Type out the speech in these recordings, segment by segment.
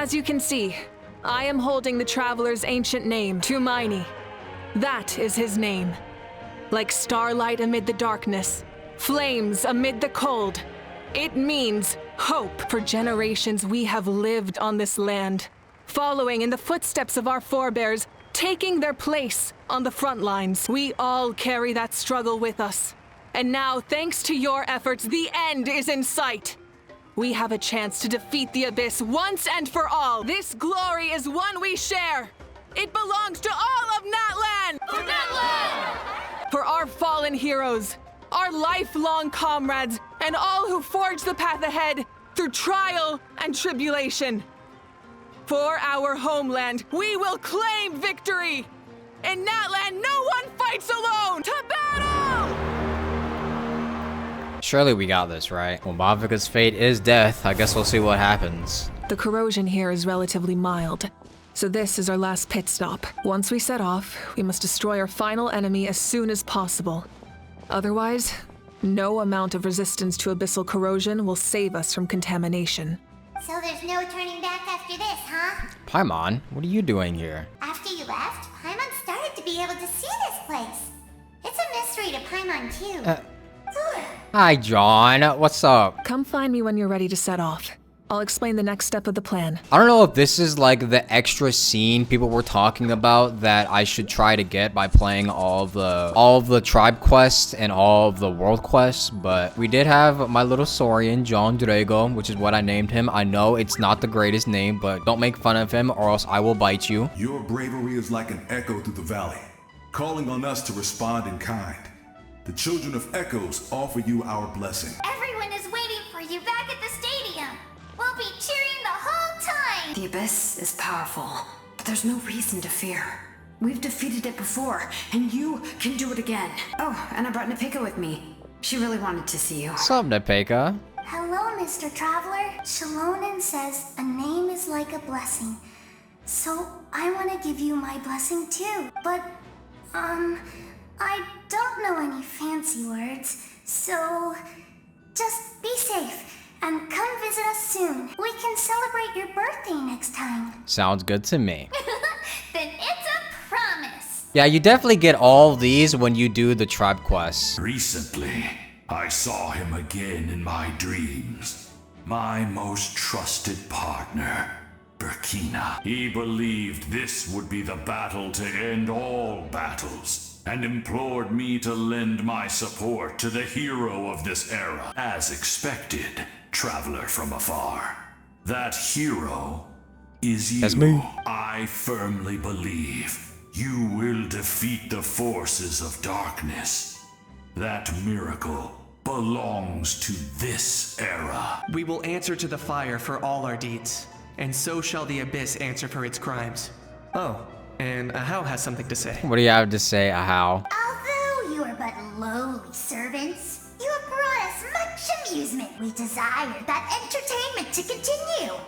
As you can see, I am holding the traveler's ancient name, Tumaini. That is his name. Like starlight amid the darkness, flames amid the cold, it means hope. For generations we have lived on this land, following in the footsteps of our forebears, taking their place on the front lines. We all carry that struggle with us. And now, thanks to your efforts, the end is in sight. We have a chance to defeat the Abyss once and for all. This glory is one we share. It belongs to all of Natlan! For Natlan! For our fallen heroes, our lifelong comrades, and all who forge the path ahead through trial and tribulation. For our homeland, we will claim victory! In Natlan, no one fights alone! To battle! Surely we got this, right? Well, Mavika's fate is death. I guess we'll see what happens. The corrosion here is relatively mild, so this is our last pit stop. Once we set off, we must destroy our final enemy as soon as possible. Otherwise, no amount of resistance to abyssal corrosion will save us from contamination. So there's no turning back after this, huh? Paimon, what are you doing here? After you left, Paimon started to be able to see this place. It's a mystery to Paimon, too. Hi, John. What's up? Come find me when you're ready to set off. I'll explain the next step of the plan. I don't know if this is like the extra scene people were talking about that I should try to get by playing all of the tribe quests and all of the world quests, but we did have my little Saurian, John Drago, which is what I named him. I know it's not the greatest name, but don't make fun of him or else I will bite you. Your bravery is like an echo through the valley, calling on us to respond in kind. The children of Echoes offer you our blessing. Everyone is waiting for you back at the stadium. We'll be cheering the whole time. The Abyss is powerful, but there's no reason to fear. We've defeated it before, and you can do it again. Oh, and I brought Nepeka with me. She really wanted to see you. What's up, Nepeka? Hello, Mr. Traveler. Shalonen says a name is like a blessing. So I want to give you my blessing too. But, I don't know any fancy words. So just be safe. And come visit us soon. We can celebrate your birthday next time. Sounds good to me. Then it's a promise. Yeah, you definitely get all these when you do the tribe quests. Recently, I saw him again in my dreams. My most trusted partner, Burkina. He believed this would be the battle to end all battles, and implored me to lend my support to the hero of this era. As expected, traveler from afar. That hero is you. That's me. I firmly believe you will defeat the forces of darkness. That miracle belongs to this era. We will answer to the fire for all our deeds, and so shall the Abyss answer for its crimes. Oh, and Ahau has something to say. What do you have to say, Ahau? Although you are but lowly servants, you have brought us much amusement. We desire that entertainment to continue.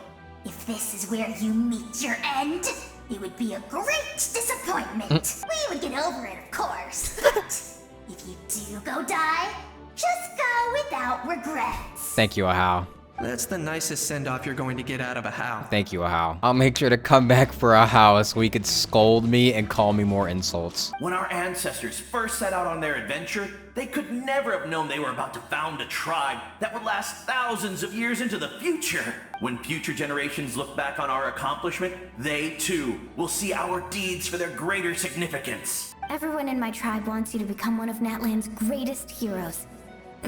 If this is where you meet your end, it would be a great disappointment. We would get over it, of course. But if you do go die, just go without regrets. Thank you, Ahau. That's the nicest send-off you're going to get out of Ahau. Thank you, Ahau. I'll make sure to come back for Ahau so he could scold me and call me more insults. When our ancestors first set out on their adventure, they could never have known they were about to found a tribe that would last thousands of years into the future. When future generations look back on our accomplishment, they too will see our deeds for their greater significance. Everyone in my tribe wants you to become one of Natlan's greatest heroes.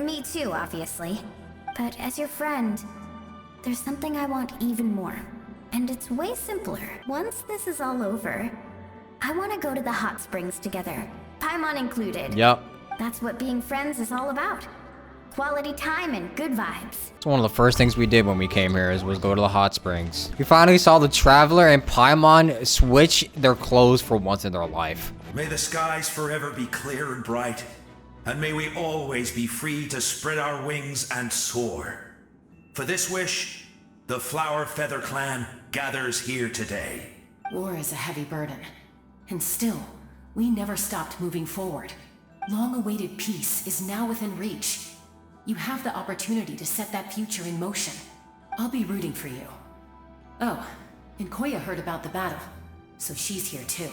Me too, obviously. But as your friend, there's something I want even more. And it's way simpler. Once this is all over, I want to go to the hot springs together. Paimon included. Yep. That's what being friends is all about. Quality time and good vibes. It's one of the first things we did when we came here was go to the hot springs. We finally saw the Traveler and Paimon switch their clothes for once in their life. May the skies forever be clear and bright, and may we always be free to spread our wings and soar. For this wish, the Flower Feather Clan gathers here today. War is a heavy burden, and still, we never stopped moving forward. Long-awaited peace is now within reach. You have the opportunity to set that future in motion. I'll be rooting for you. Oh, And Koya heard about the battle, so she's here too.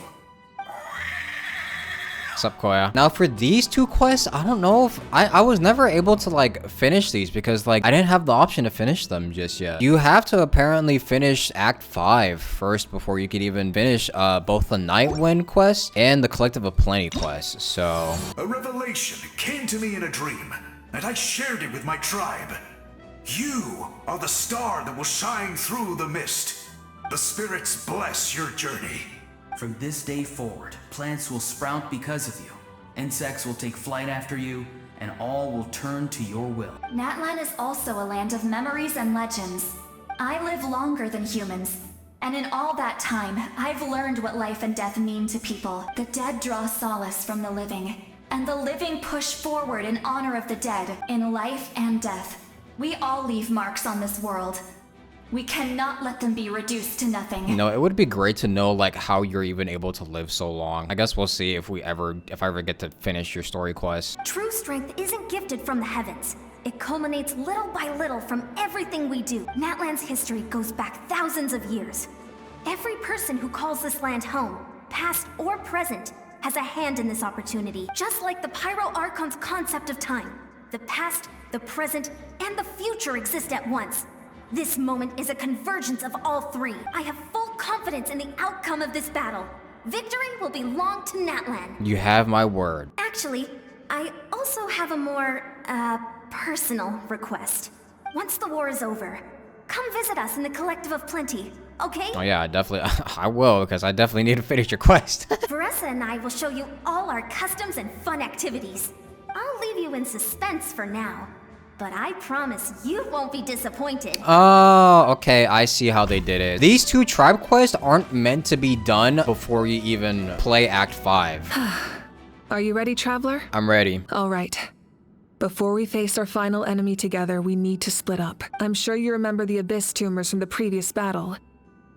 What's up, Koya? Now for these two quests, I don't know if I was never able to like finish these because like I didn't have the option to finish them just yet. You have to apparently finish Act 5 first before you could even finish both the Nightwind quest and the Collective of Plenty quest. So A revelation came to me in a dream, and I shared it with my tribe. You are the star that will shine through the mist. The spirits bless your journey. From this day forward, plants will sprout because of you. Insects will take flight after you, and all will turn to your will. Natlan is also a land of memories and legends. I live longer than humans, and in all that time, I've learned what life and death mean to people. The dead draw solace from the living, and the living push forward in honor of the dead, in life and death. We all leave marks on this world. We cannot let them be reduced to nothing. you know, it would be great to know like how you're even able to live so long. I guess we'll see if I ever get to finish your story quest. True strength isn't gifted from the heavens. It culminates little by little from everything we do. Natlan's history goes back thousands of years. Every person who calls this land home, past or present, has a hand in this opportunity. Just like the Pyro Archon's concept of time. The past, the present, and the future exist at once. This moment is a convergence of all three. I have full confidence in the outcome of this battle. Victory will belong to Natlan. You have my word. Actually, I also have a more, personal request. Once the war is over, come visit us in the Collective of Plenty, okay? Oh yeah, I will, because I definitely need to finish your quest. Veressa and I will show you all our customs and fun activities. I'll leave you in suspense for now. But I promise you won't be disappointed. Oh, okay, I see how they did it. These two tribe quests aren't meant to be done before you even play Act 5. Are you ready, Traveler? I'm ready. All right. Before we face our final enemy together, we need to split up. I'm sure you remember the Abyss tumors from the previous battle.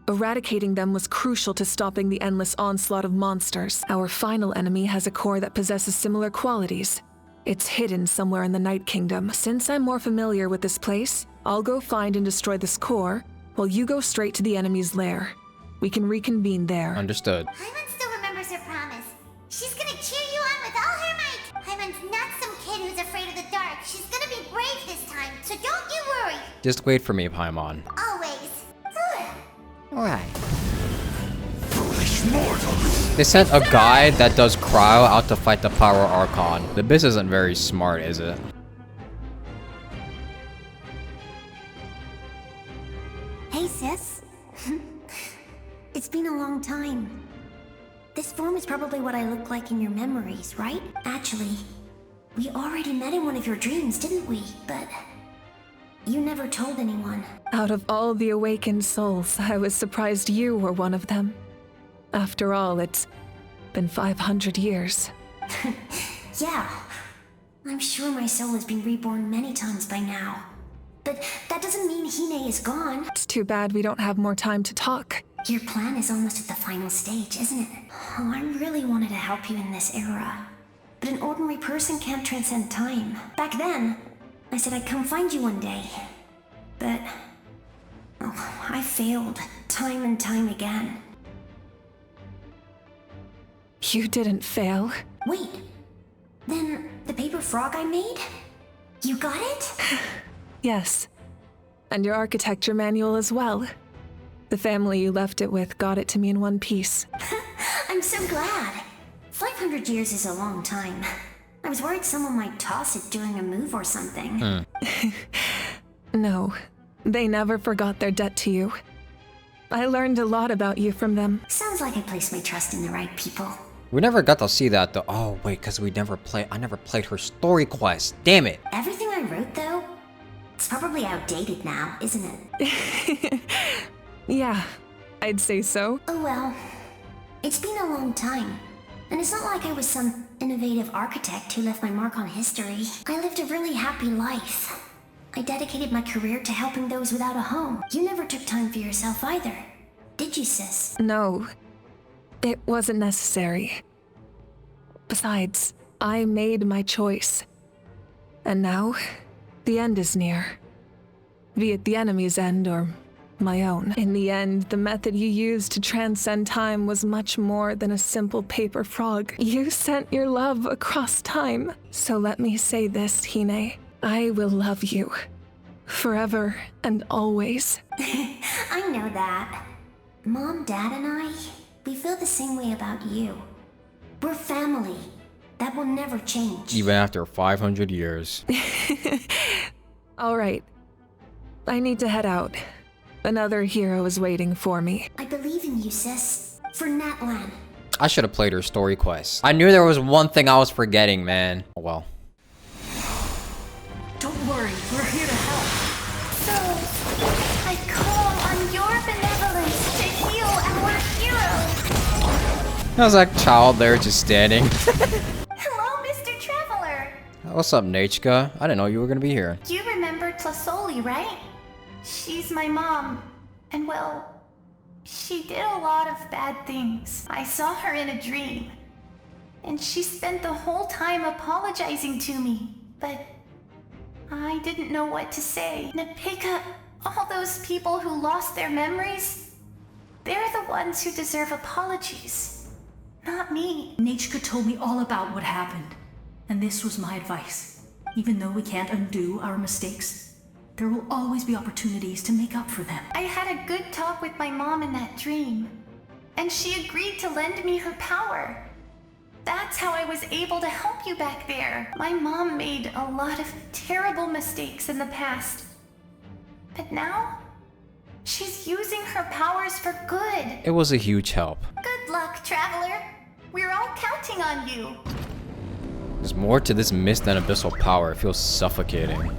Eradicating them was crucial to stopping the endless onslaught of monsters. Our final enemy has a core that possesses similar qualities. It's hidden somewhere in the Night Kingdom. Since I'm more familiar with this place, I'll go find and destroy this core, while you go straight to the enemy's lair. We can reconvene there. Understood. Hyman still remembers her promise. She's gonna cheer you on with all her might. Hyman's not some kid who's afraid of the dark. She's gonna be brave this time, so don't you worry. Just wait for me, Paimon. Always. Alright. They sent a guy that does cryo out to fight the Power Archon. The Abyss isn't very smart, is it? Hey, sis. It's been a long time. This form is probably what I look like in your memories, right? Actually, we already met in one of your dreams, didn't we? But you never told anyone. Out of all the awakened souls, I was surprised you were one of them. After all, it's been 500 years. Yeah. I'm sure my soul has been reborn many times by now. But that doesn't mean Hine is gone. It's too bad we don't have more time to talk. Your plan is almost at the final stage, isn't it? Oh, I really wanted to help you in this era. But an ordinary person can't transcend time. Back then, I said I'd come find you one day. But I failed time and time again. You didn't fail. Wait, then the paper frog I made? You got it? Yes. And your architecture manual as well. The family you left it with got it to me in one piece. I'm so glad. 500 years is a long time. I was worried someone might toss it during a move or something. No, they never forgot their debt to you. I learned a lot about you from them. Sounds like I placed my trust in the right people. We never got to see that though. Oh wait, because I never played her story quest. Damn it. Everything I wrote though, it's probably outdated now, isn't it? Yeah, I'd say so. Oh well, it's been a long time. And it's not like I was some innovative architect who left my mark on history. I lived a really happy life. I dedicated my career to helping those without a home. You never took time for yourself either, did you, sis? No, it wasn't necessary. Besides, I made my choice. And now, the end is near. Be it the enemy's end or my own. In the end, the method you used to transcend time was much more than a simple paper frog. You sent your love across time. So let me say this, Hine. I will love you. Forever and always. I know that. Mom, Dad, and I, we feel the same way about you. We're family. That will never change. Even after 500 years. All right. I need to head out. Another hero is waiting for me. I believe in you, sis. For Natlan. I should have played her story quest. I knew there was one thing I was forgetting, man. Oh well. Don't worry, we're here to help. So, I call on your benevolence to heal our hero. There was that child there just standing. Hello, Mr. Traveler. What's up, Nachka? I didn't know you were gonna be here. You remember Tlasoli, right? She's my mom. And well, she did a lot of bad things. I saw her in a dream. And she spent the whole time apologizing to me. But I didn't know what to say. Napika, all those people who lost their memories, they're the ones who deserve apologies. Not me. Nachka told me all about what happened, and this was my advice. Even though we can't undo our mistakes, there will always be opportunities to make up for them. I had a good talk with my mom in that dream, and she agreed to lend me her power. That's how I was able to help you back there. My mom made a lot of terrible mistakes in the past. But now, she's using her powers for good. It was a huge help. Good luck, Traveler. We're all counting on you. There's more to this mist than abyssal power. It feels suffocating.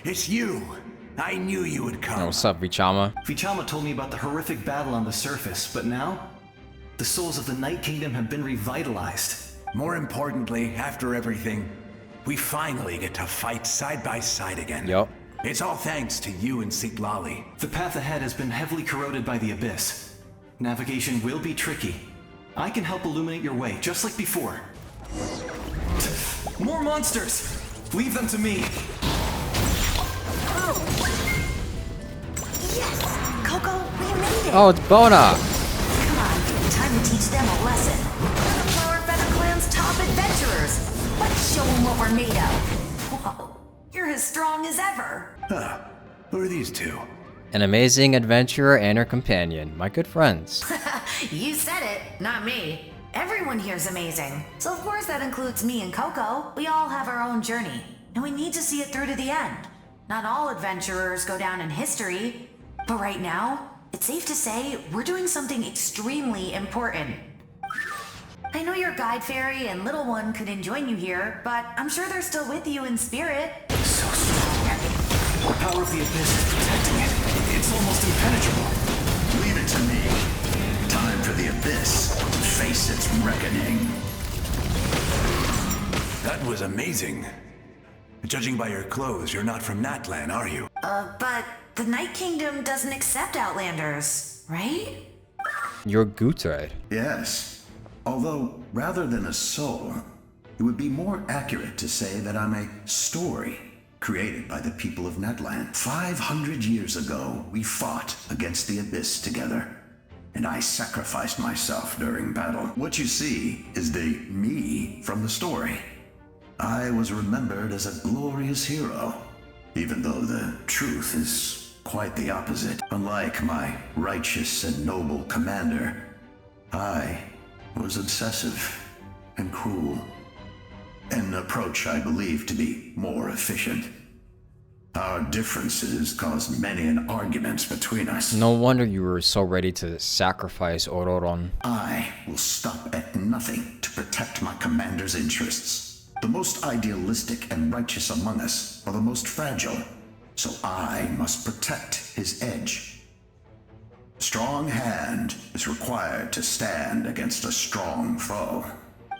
It's you. I knew you would come. Oh, what's up, Vichama? Vichama told me about the horrific battle on the surface, but now, the souls of the Night Kingdom have been revitalized. More importantly, after everything, we finally get to fight side by side again. Yup. It's all thanks to you and Sitlali. The path ahead has been heavily corroded by the Abyss. Navigation will be tricky. I can help illuminate your way, just like before. More monsters! Leave them to me. Yes! Coco, we made it! Oh, it's Bona! Come on, time to teach them a lesson. We're the Flower Feather Clan's top adventurers. Let's show them what we're made of. Whoa, you're as strong as ever. Huh. Who are these two? An amazing adventurer and her companion, my good friends. You said it, not me. Everyone here's amazing. So of course that includes me and Coco. We all have our own journey, and we need to see it through to the end. Not all adventurers go down in history, but right now, it's safe to say we're doing something extremely important. I know your guide fairy and little one couldn't join you here, but I'm sure they're still with you in spirit. So strong. The power of the Abyss is protecting it. It's almost impenetrable. Leave it to me. Time for the Abyss to face its reckoning. That was amazing. Judging by your clothes, you're not from Natlan, are you? But the Night Kingdom doesn't accept Outlanders, right? You're Guthred. Yes. Although, rather than a soul, it would be more accurate to say that I'm a story created by the people of Natlan. 500 years ago, we fought against the Abyss together, and I sacrificed myself during battle. What you see is the me from the story. I was remembered as a glorious hero, even though the truth is quite the opposite. Unlike my righteous and noble commander, I was obsessive and cruel, an approach I believe to be more efficient. Our differences caused many an arguments between us. No wonder you were so ready to sacrifice Ororon. I will stop at nothing to protect my commander's interests. The most idealistic and righteous among us are the most fragile, so I must protect his edge. Strong hand is required to stand against a strong foe.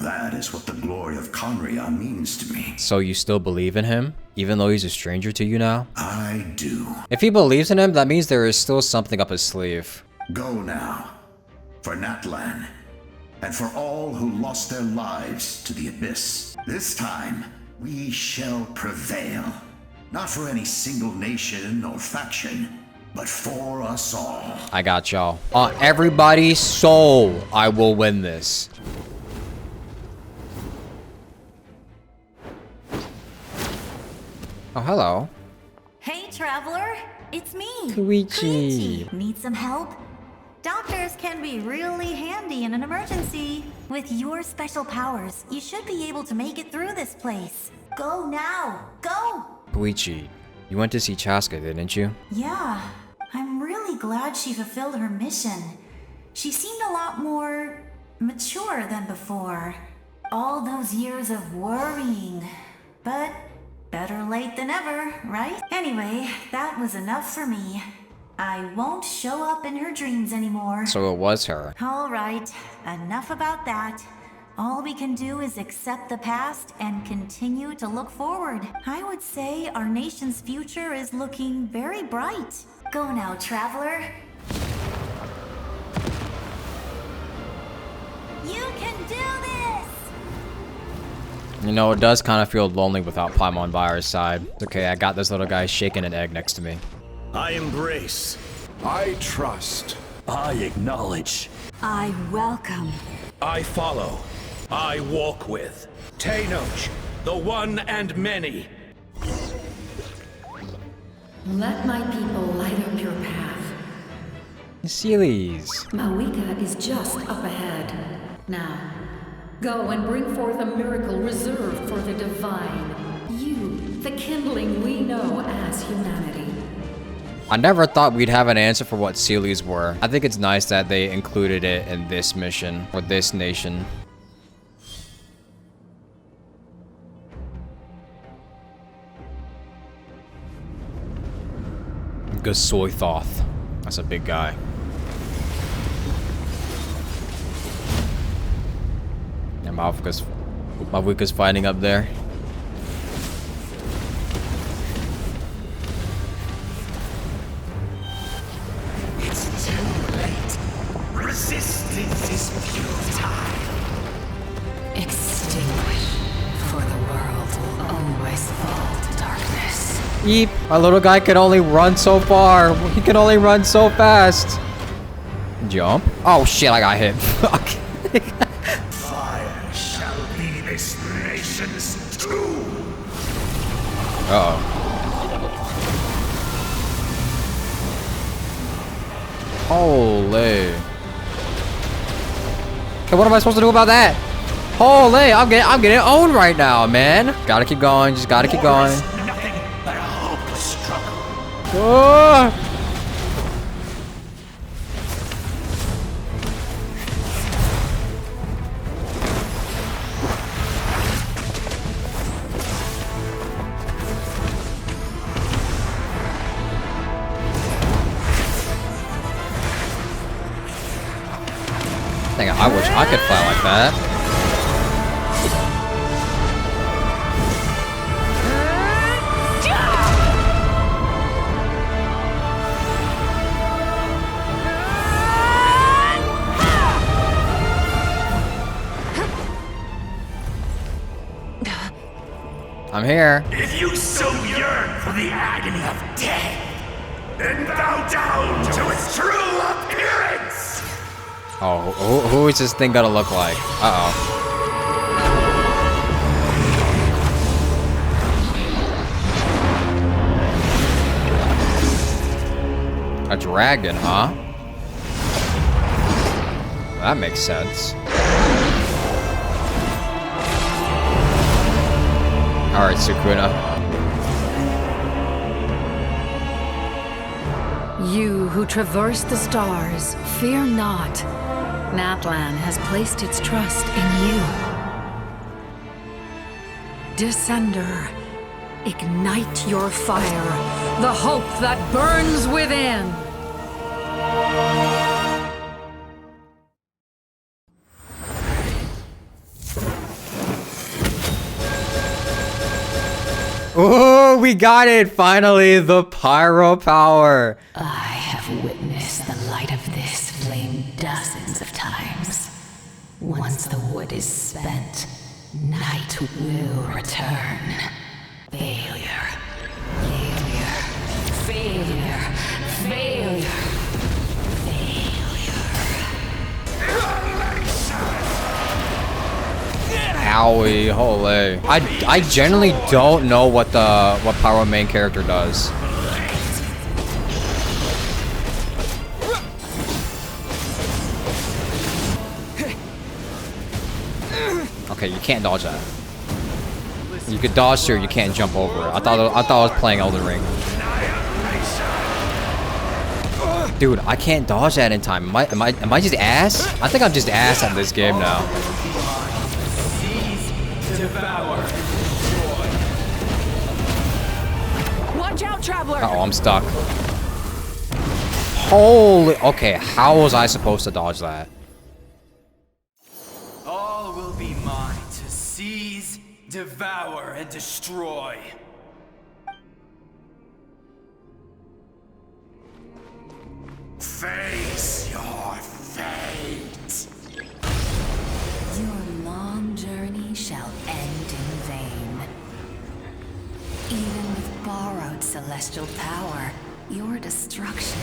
That is what the glory of Conria means to me. So you still believe in him, even though he's a stranger to you now? I do. If he believes in him, that means there is still something up his sleeve. Go now, for Natlan. and for all who lost their lives to the Abyss. This time, we shall prevail. Not for any single nation or faction, but for us all. I got y'all. On everybody's soul, I will win this. Oh, hello. Hey, traveler. It's me. Koichi. Need some help? Doctors can be really handy in an emergency. With your special powers, you should be able to make it through this place. Go now. Go! Koichi, you went to see Chaska, didn't you? Yeah, I'm really glad she fulfilled her mission. She seemed a lot more mature than before. All those years of worrying. But better late than ever, right? Anyway, that was enough for me. I won't show up in her dreams anymore. So it was her. All right, enough about that. All we can do is accept the past and continue to look forward. I would say our nation's future is looking very bright. Go now, traveler. You can do this! You know, it does kind of feel lonely without Paimon by our side. It's okay, I got this little guy shaking an egg next to me. I embrace. I trust. I acknowledge. I welcome. I follow. I walk with. Tenoch, the one and many. Let my people light up your path. Sealies. Mawika is just up ahead. Now, go and bring forth a miracle reserved for the divine. You, the kindling we know as humanity. I never thought we'd have an answer for what Sealies were. I think it's nice that they included it in this mission, or this nation. Gasoithoth. That's a big guy. And Mavika's fighting up there. It's too late. Resistance is futile. Extinguish, for the world will always fall to darkness. Yeep, my little guy can only run so far. He can only run so fast. Jump. Oh shit, I got hit. Fuck. Fire shall be this nation's tomb. Uh-oh. Holy. Okay, what am I supposed to do about that? Holy, I'm getting owned right now, man. Gotta keep going, just gotta keep going. Nothing but a hopeless struggle. Oh! Dang it, I wish I could fly like that. I'm here. If you so yearn for the agony of death, then bow down to its true appearance! Oh, who is this thing gonna look like? Uh-oh. A dragon, huh? That makes sense. Alright, Sukuna. You who traverse the stars, fear not. Natlan has placed its trust in you. Descender, ignite your fire, the hope that burns within. Oh, we got it! Finally, the pyro power! I have witnessed the light of this flame dozens of times. Once the wood is spent, night will return. Failure. Failure. Failure. Failure. Owie, holy. I generally don't know what power main character does. Okay, you can't dodge that. You could dodge here, you can't jump over it. I thought I was playing Elden Ring. Dude, I can't dodge that in time. Am I just ass? I think I'm just ass at this game now. Watch out, traveler! Uh oh, I'm stuck. Holy. Okay, how was I supposed to dodge that? All will be mine to seize, devour, and destroy. Face your fate. Your long journey shall end in vain. Even with borrowed celestial power, your destruction.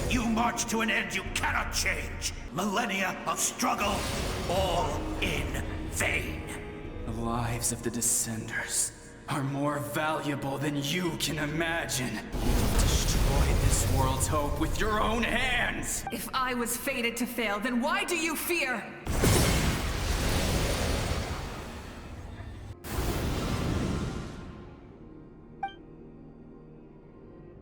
You march to an end you cannot change. Millennia of struggle, all in vain. The lives of the Descenders are more valuable than you can imagine. You've destroyed this world's hope with your own hands! If I was fated to fail, then why do you fear?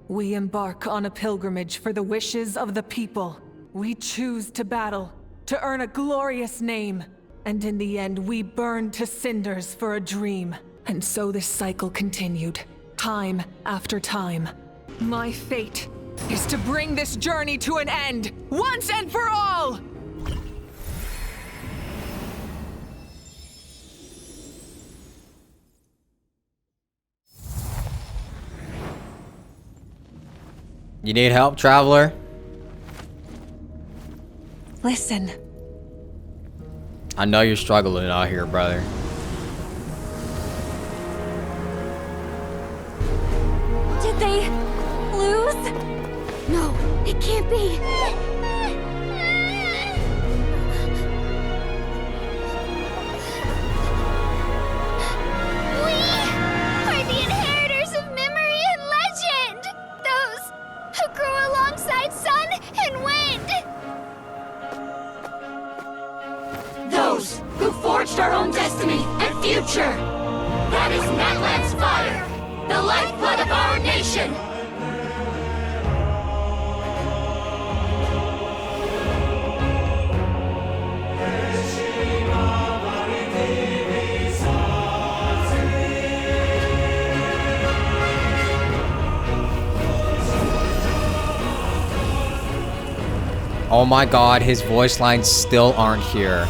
We embark on a pilgrimage for the wishes of the people. We choose to battle, to earn a glorious name. And in the end, we burn to cinders for a dream. And so this cycle continued, time after time. My fate is to bring this journey to an end, once and for all! You need help, traveler? Listen. I know you're struggling out here, brother. Did they lose? No, it can't be. We are the inheritors of memory and legend. Those who grew alongside sun and wind. Those who forged our own destiny and future. That is Natlan's fire. The lifeblood of our nation! Oh my god, his voice lines still aren't here.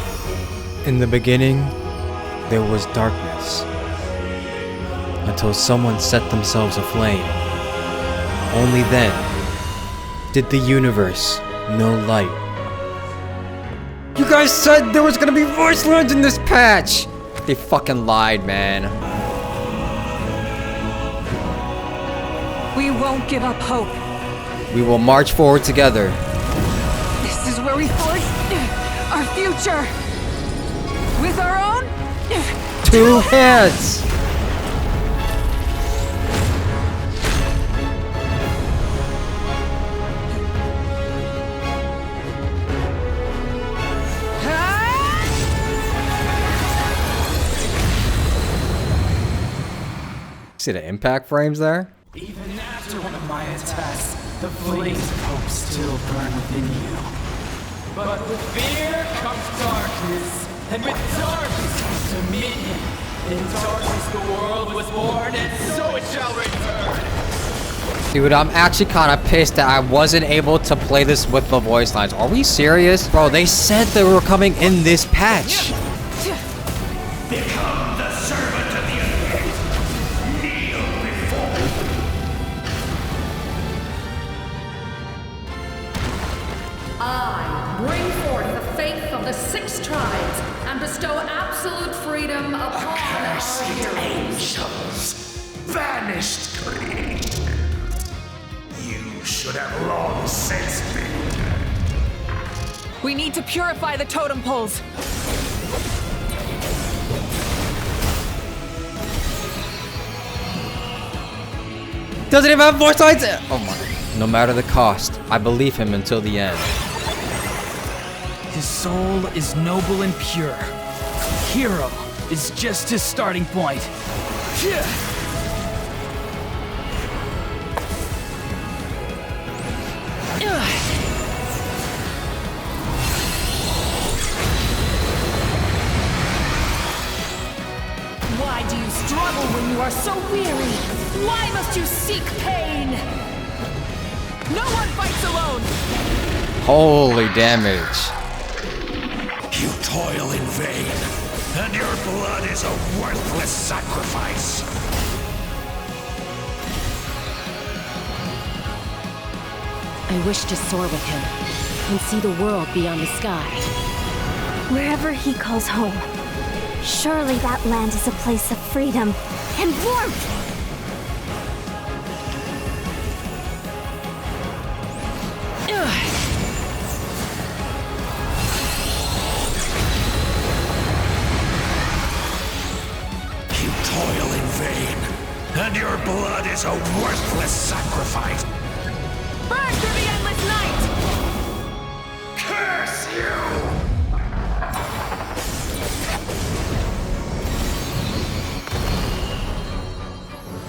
In the beginning, there was darkness. Until someone set themselves aflame. Only then did the universe know light. You guys said there was gonna be voice lines in this patch! They fucking lied, man. We won't give up hope. We will march forward together. This is where we forge our future. With our own two hands! See the impact frames there? Even after one of my attacks, the flames of hope still burn within you. But with fear comes darkness, and with darkness comes dominion. In darkness the world was born, and so it shall return. Dude, I'm actually kind of pissed that I wasn't able to play this with the voice lines. Are we serious? Bro, they said they were coming in this patch. Become the servant of the earth. Kneel before I bring forth the faith of the 6 tribes. freedom upon our heroes. Angels, vanished greed. You should have long since been dead. We need to purify the totem poles. Doesn't even have voice lines. Oh my. No matter the cost, I believe him until the end. His soul is noble and pure. Hero is just his starting point. Why do you struggle when you are so weary? Why must you seek pain? No one fights alone! Holy damage. You toil in vain, and your blood is a worthless sacrifice. I wish to soar with him and see the world beyond the sky. Wherever he calls home, surely that land is a place of freedom and warmth. You toil in vain, and your blood is a worthless sacrifice. Burn through the endless night! Curse you!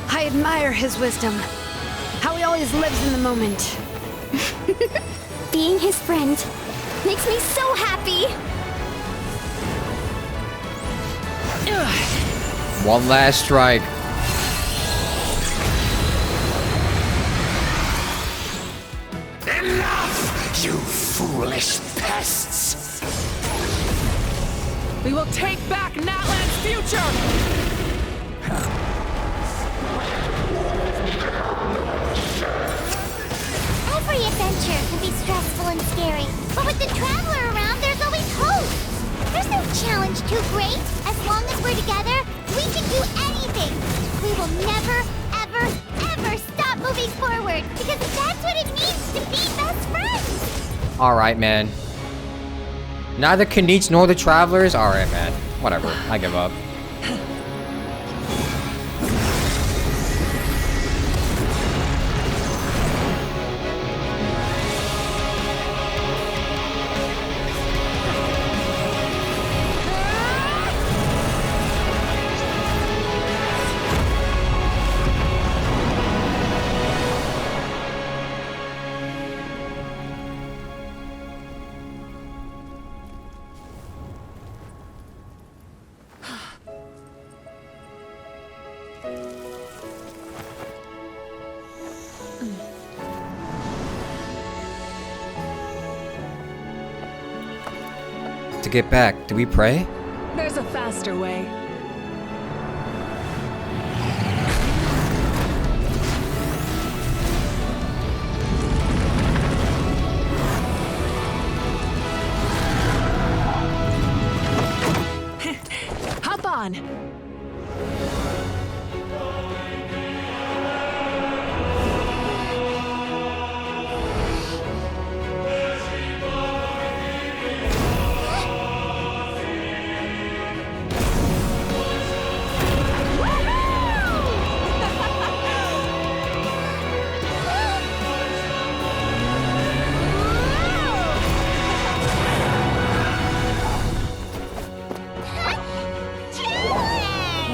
I admire his wisdom. How he always lives in the moment. Being his friend makes me so happy. One last strike. Enough, you foolish pests! We will take back Natlan's future! Every adventure can be stressful and scary, but with the Traveler around, there's always hope. There's no challenge too great. As long as we're together, we can do anything. We will never, ever, ever stop moving forward, because that's what it means to be best friends. Alright, man. Neither Kenichi nor the Travelers? Alright, man. Whatever. I give up. To get back, do we pray? There's a faster way. Hop on!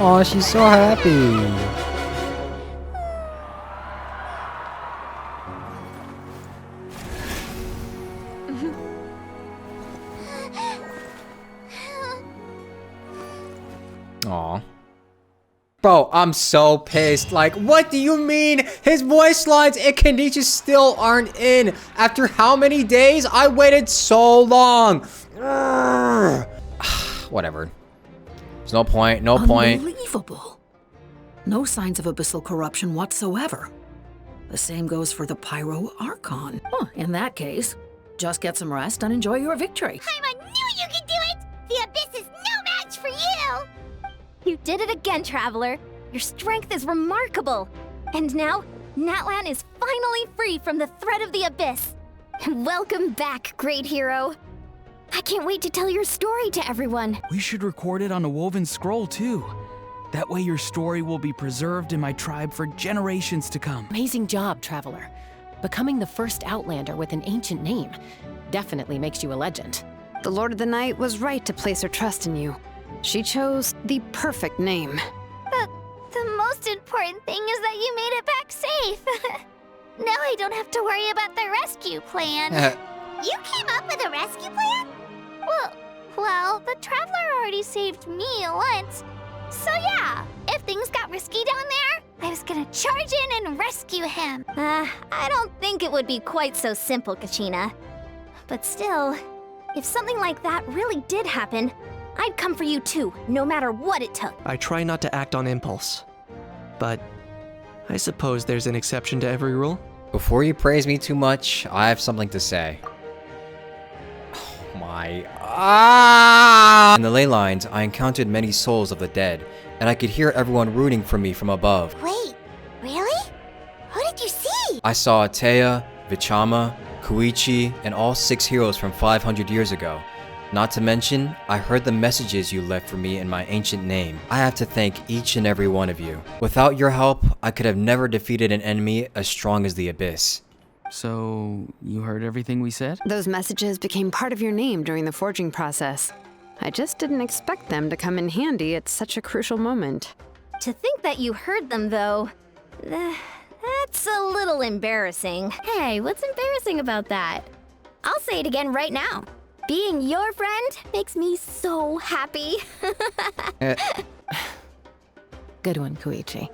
Oh, she's so happy. Aw. Bro, I'm so pissed. Like, what do you mean? His voice lines and Kenichi still aren't in. After how many days? I waited so long. Whatever. There's no point, no point. Unbelievable. No signs of abyssal corruption whatsoever. The same goes for the Pyro Archon. Huh, in that case, just get some rest and enjoy your victory. I knew you could do it! The Abyss is no match for you! You did it again, Traveler. Your strength is remarkable. And now, Natlan is finally free from the threat of the Abyss. Welcome back, great hero. I can't wait to tell your story to everyone. We should record it on a woven scroll, too. That way your story will be preserved in my tribe for generations to come. Amazing job, Traveler. Becoming the first Outlander with an ancient name definitely makes you a legend. The Lord of the Night was right to place her trust in you. She chose the perfect name. The most important thing is that you made it back safe. Now I don't have to worry about the rescue plan. You came up with a rescue plan? Well, the Traveler already saved me once. So yeah, if things got risky down there, I was gonna charge in and rescue him. I don't think it would be quite so simple, Kachina. But still, if something like that really did happen, I'd come for you too, no matter what it took. I try not to act on impulse, but I suppose there's an exception to every rule. Before you praise me too much, I have something to say. Oh my... In the ley lines, I encountered many souls of the dead, and I could hear everyone rooting for me from above. Wait, really? Who did you see? I saw Atea, Vichama, Koichi, and all 6 heroes from 500 years ago. Not to mention, I heard the messages you left for me in my ancient name. I have to thank each and every one of you. Without your help, I could have never defeated an enemy as strong as the Abyss. So, you heard everything we said? Those messages became part of your name during the forging process. I just didn't expect them to come in handy at such a crucial moment. To think that you heard them, though, that's a little embarrassing. Hey, what's embarrassing about that? I'll say it again right now. Being your friend makes me so happy. Good one, Koichi.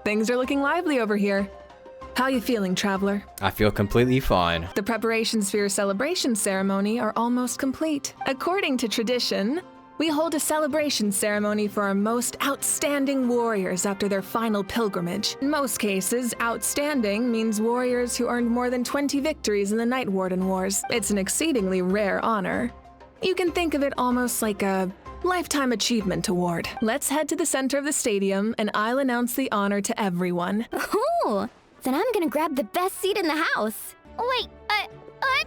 Things are looking lively over here. How you feeling, Traveler? I feel completely fine. The preparations for your celebration ceremony are almost complete. According to tradition, we hold a celebration ceremony for our most outstanding warriors after their final pilgrimage. In most cases, outstanding means warriors who earned more than 20 victories in the Night Warden Wars. It's an exceedingly rare honor. You can think of it almost like a Lifetime Achievement Award. Let's head to the center of the stadium and I'll announce the honor to everyone. Ooh, then I'm gonna grab the best seat in the house. Wait, I'm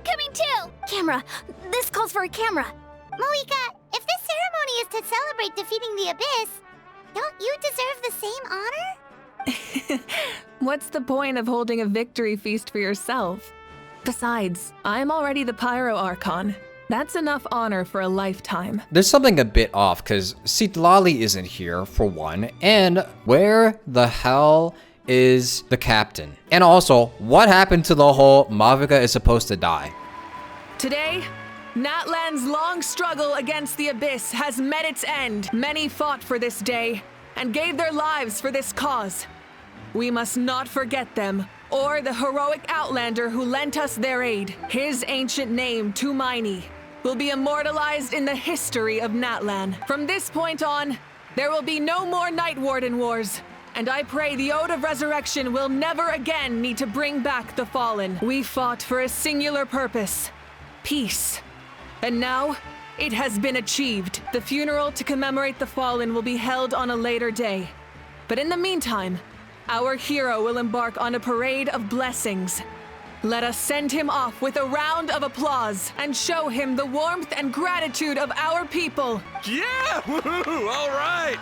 coming too! Camera, this calls for a camera. Moika, if this ceremony is to celebrate defeating the Abyss, don't you deserve the same honor? What's the point of holding a victory feast for yourself? Besides, I'm already the Pyro Archon. That's enough honor for a lifetime. There's something a bit off, because Citlali isn't here, for one, and where the hell is the captain? And also, what happened to the whole Mavica is supposed to die? Today, Natlan's long struggle against the Abyss has met its end. Many fought for this day and gave their lives for this cause. We must not forget them or the heroic Outlander who lent us their aid. His ancient name, Tumaini, will be immortalized in the history of Natlan. From this point on, there will be no more Night Warden Wars, and I pray the Ode of Resurrection will never again need to bring back the fallen. We fought for a singular purpose: peace. And now, it has been achieved. The funeral to commemorate the fallen will be held on a later day. But in the meantime, our hero will embark on a parade of blessings. Let us send him off with a round of applause and show him the warmth and gratitude of our people. Yeah! Woohoo! All right!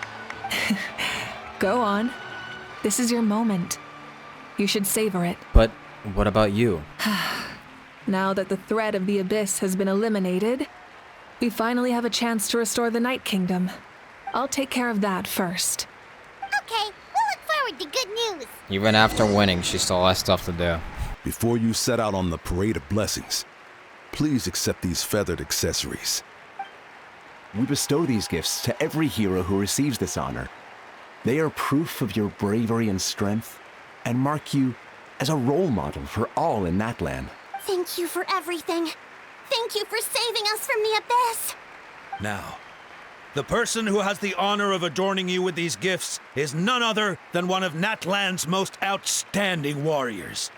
Go on. This is your moment. You should savor it. But what about you? Now that the threat of the Abyss has been eliminated, we finally have a chance to restore the Night Kingdom. I'll take care of that first. Okay, we'll look forward to good news. Even after winning, she still has stuff to do. Before you set out on the parade of blessings, please accept these feathered accessories. We bestow these gifts to every hero who receives this honor. They are proof of your bravery and strength, and mark you as a role model for all in Natlan. Thank you for everything. Thank you for saving us from the Abyss. Now, the person who has the honor of adorning you with these gifts is none other than one of Natlan's most outstanding warriors,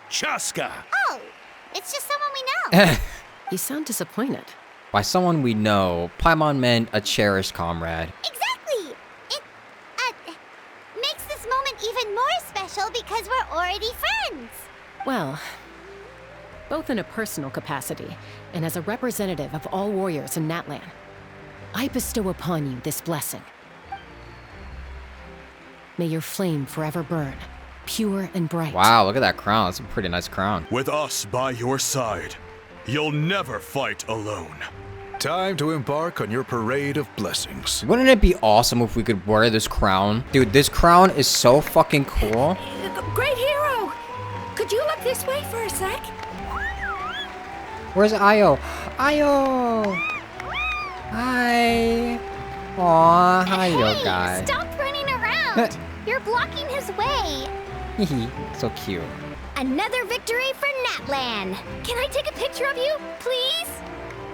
Chaska. Oh, it's just someone we know. You sound disappointed. By someone we know, Paimon meant a cherished comrade. Exactly! It, makes this moment even more special because we're already friends! Well, both in a personal capacity and as a representative of all warriors in Natlan, I bestow upon you this blessing. May your flame forever burn, pure and bright. Wow, look at that crown. That's a pretty nice crown. With us by your side, you'll never fight alone. Time to embark on your parade of blessings. Wouldn't it be awesome if we could wear this crown? Dude, this crown is so fucking cool. Great hero! Could you look this way for a sec? Where's Io? Io! Hi! Aw, hi, yo guy. Stop running around! You're blocking his way! So cute. Another victory for Natlan! Can I take a picture of you, please?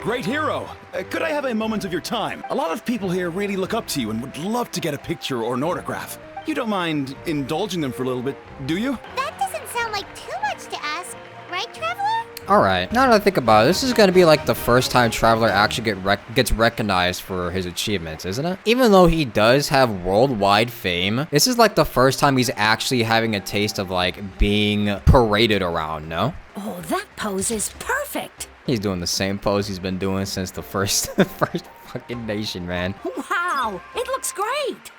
Great hero! Could I have a moment of your time? A lot of people here really look up to you and would love to get a picture or an autograph. You don't mind indulging them for a little bit, do you? That doesn't sound like too much to ask, right, Traveler? Alright, now that I think about it, this is gonna be like the first time Traveler actually gets recognized for his achievements, isn't it? Even though he does have worldwide fame, this is like the first time he's actually having a taste of like being paraded around, no? Oh, that pose is perfect! He's doing the same pose he's been doing since the first fucking nation, man. Wow, it looks great!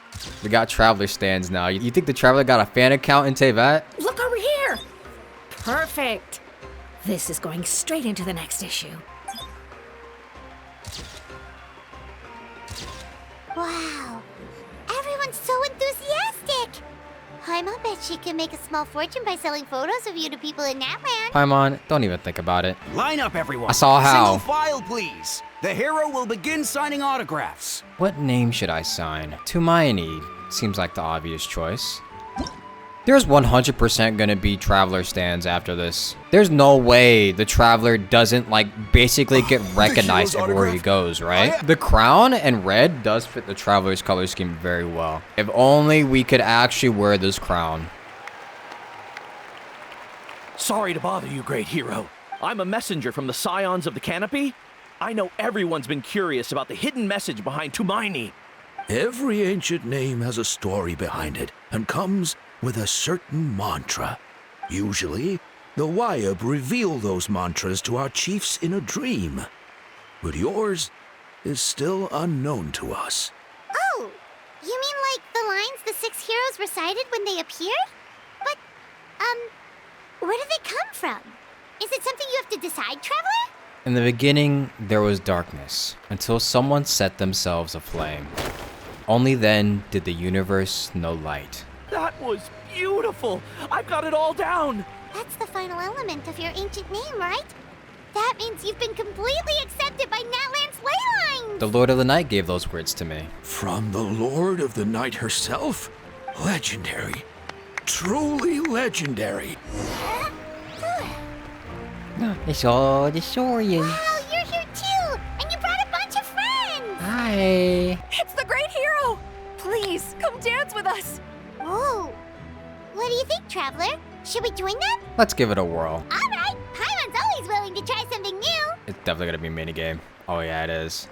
We got Traveler stands now. You think the Traveler got a fan account in Tevat? Look over here! Perfect! This is going straight into the next issue. Wow, everyone's so enthusiastic! Paimon bet she can make a small fortune by selling photos of you to people in Natlan. Paimon, don't even think about it. Line up, everyone. I saw how. Single file, please. The hero will begin signing autographs. What name should I sign? Tumaini seems like the obvious choice. There's 100% gonna be Traveler stands after this. There's no way the Traveler doesn't like basically get recognized everywhere he goes, right? The crown and red does fit the Traveler's color scheme very well. If only we could actually wear this crown. Sorry to bother you, great hero. I'm a messenger from the Scions of the Canopy. I know everyone's been curious about the hidden message behind Tumaini. Every ancient name has a story behind it and comes with a certain mantra. Usually, the bwaap reveal those mantras to our chiefs in a dream. But yours is still unknown to us. Oh, you mean like the lines the 6 heroes recited when they appeared? But, where did they come from? Is it something you have to decide, Traveler? In the beginning, there was darkness, until someone set themselves aflame. Only then did the universe know light. That was beautiful! I've got it all down! That's the final element of your ancient name, right? That means you've been completely accepted by Natlan's ley lines! The Lord of the Night gave those words to me. From the Lord of the Night herself? Legendary. Truly legendary. It's all the story. Wow, you're here too! And you brought a bunch of friends! Hi. It's the great hero! Please, come dance with us! Oh, what do you think, Traveler? Should we join them? Let's give it a whirl. Alright, Paimon's always willing to try something new! It's definitely gonna be a minigame. Oh yeah, it is.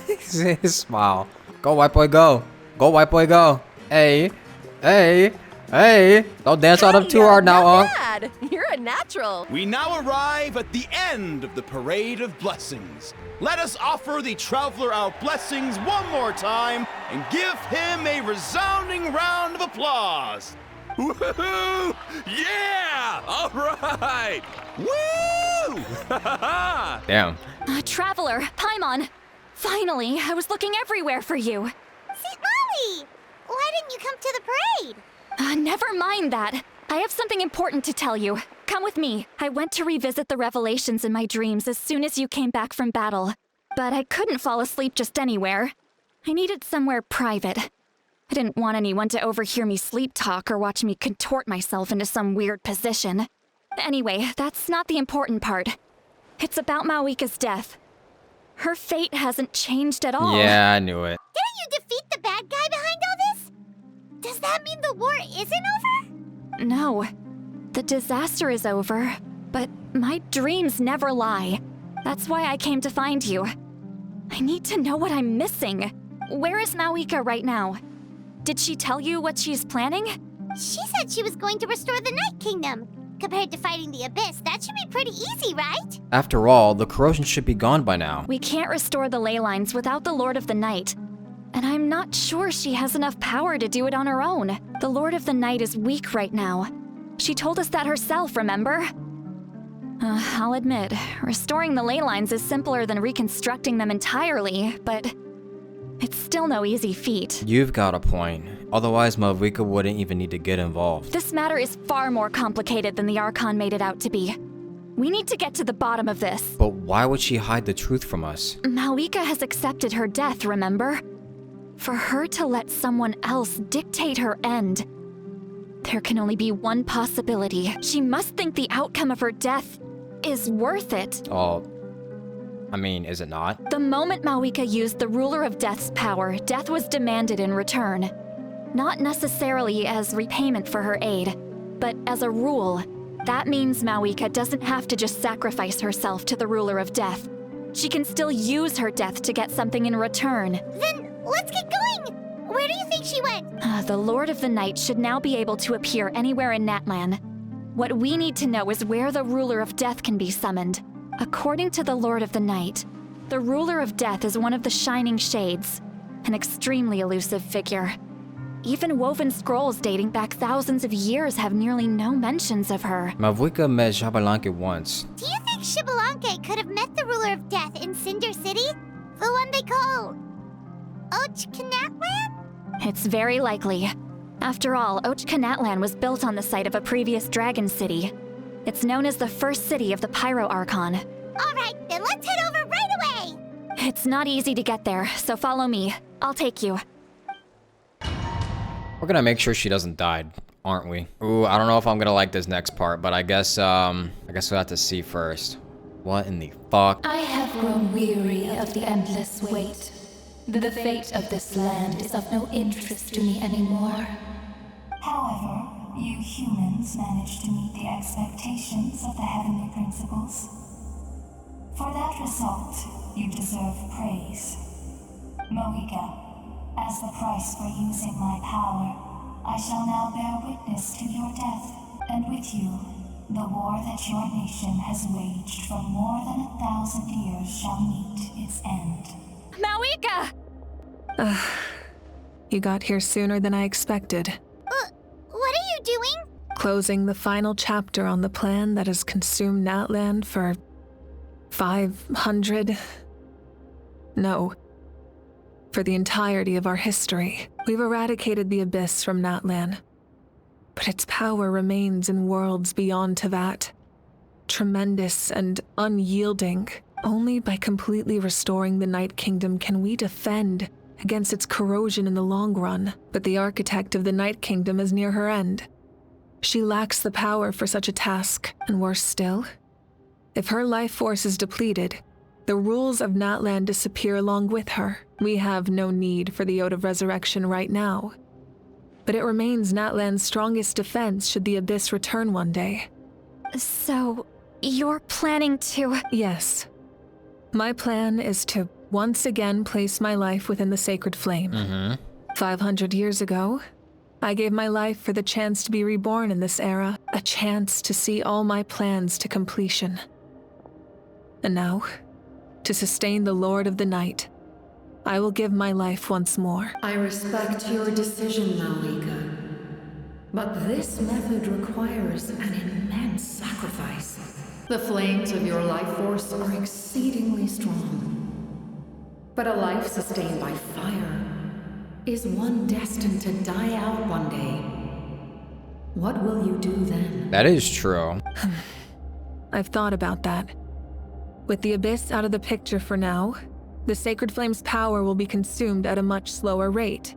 His smile. Go, white boy, go. Go, white boy, go. Hey, hey, hey. Don't dance on him too hard now, Not bad. You're a natural. We now arrive at the end of the Parade of Blessings. Let us offer the Traveler our blessings one more time and give him a resounding round of applause. Woohoo! Yeah! All right! Woo! Damn. Traveler, Paimon. Finally, I was looking everywhere for you. St. Molly! Why didn't you come to the parade? Never mind that. I have something important to tell you. Come with me. I went to revisit the revelations in my dreams as soon as you came back from battle. But I couldn't fall asleep just anywhere. I needed somewhere private. I didn't want anyone to overhear me sleep talk or watch me contort myself into some weird position. Anyway, that's not the important part. It's about Mawika's death. Her fate hasn't changed at all. Yeah, I knew it. Didn't you defeat the bad guy behind all this? Does that mean the war isn't over? No. The disaster is over, but My dreams never lie. That's why I came to find you. I need to know what I'm missing. Where is Mawika right now? Did she tell you what she's planning? She said she was going to restore the Night Kingdom. Compared to fighting the Abyss, that should be pretty easy, right? After all, the corrosion should be gone by now. We can't restore the ley lines without the Lord of the Night. And I'm not sure she has enough power to do it on her own. The Lord of the Night is weak right now. She told us that herself, remember? I'll admit, restoring the ley lines is simpler than reconstructing them entirely, but it's still no easy feat. You've got a point. Otherwise, Mawika wouldn't even need to get involved. This matter is far more complicated than the Archon made it out to be. We need to get to the bottom of this. But why would she hide the truth from us? Mawika has accepted her death, remember? For her to let someone else dictate her end, there can only be one possibility. She must think the outcome of her death is worth it. Oh, I mean, is it not? The moment Mawika used the Ruler of Death's power, death was demanded in return. Not necessarily as repayment for her aid, but as a rule. That means Mawika doesn't have to just sacrifice herself to the Ruler of Death. She can still use her death to get something in return. Then let's get going! Where do you think she went? The Lord of the Night should now be able to appear anywhere in Natlan. What we need to know is where the Ruler of Death can be summoned. According to the Lord of the Night, the Ruler of Death is one of the Shining Shades, an extremely elusive figure. Even woven scrolls dating back thousands of years have nearly no mentions of her. Mawika met Xbalanque once. Do you think Xbalanque could have met the Ruler of Death in Cinder City? The one they call Ochkanatlan? It's very likely. After all, Ochkanatlan was built on the site of a previous dragon city. It's known as the first city of the Pyro Archon. Alright, then let's head over right away! It's not easy to get there, so follow me. I'll take you. We're gonna make sure she doesn't die, aren't we? Ooh, I don't know if I'm gonna like this next part, but I guess we'll have to see first. What in the fuck? I have grown weary of the endless wait. The fate of this land is of no interest to me anymore. However, you humans managed to meet the expectations of the heavenly principles. For that result, you deserve praise. Mawika, as the price for using my power, I shall now bear witness to your death, and with you, the war that your nation has waged for more than 1,000 years shall meet its end. Mawika! You got here sooner than I expected. What are you doing? Closing the final chapter on the plan that has consumed Natlan for 500... No. For the entirety of our history. We've eradicated the Abyss from Natlan. But its power remains in worlds beyond Teyvat. Tremendous and unyielding. Only by completely restoring the Night Kingdom can we defend against its corrosion in the long run. But the architect of the Night Kingdom is near her end. She lacks the power for such a task, and worse still, if her life force is depleted, the rules of Natlan disappear along with her. We have no need for the Ode of Resurrection right now. But it remains Natlan's strongest defense should the Abyss return one day. So, you're planning to... Yes. My plan is to once again place my life within the sacred flame. 500 years ago, I gave my life for the chance to be reborn in this era, a chance to see all my plans to completion. And now, to sustain the Lord of the Night, I will give my life once more. I respect your decision, Mawika. But this method requires an immense sacrifice. The flames of your life force are exceedingly strong. But a life sustained by fire is one destined to die out one day. What will you do then? That is true. I've thought about that. With the Abyss out of the picture for now, the Sacred Flame's power will be consumed at a much slower rate.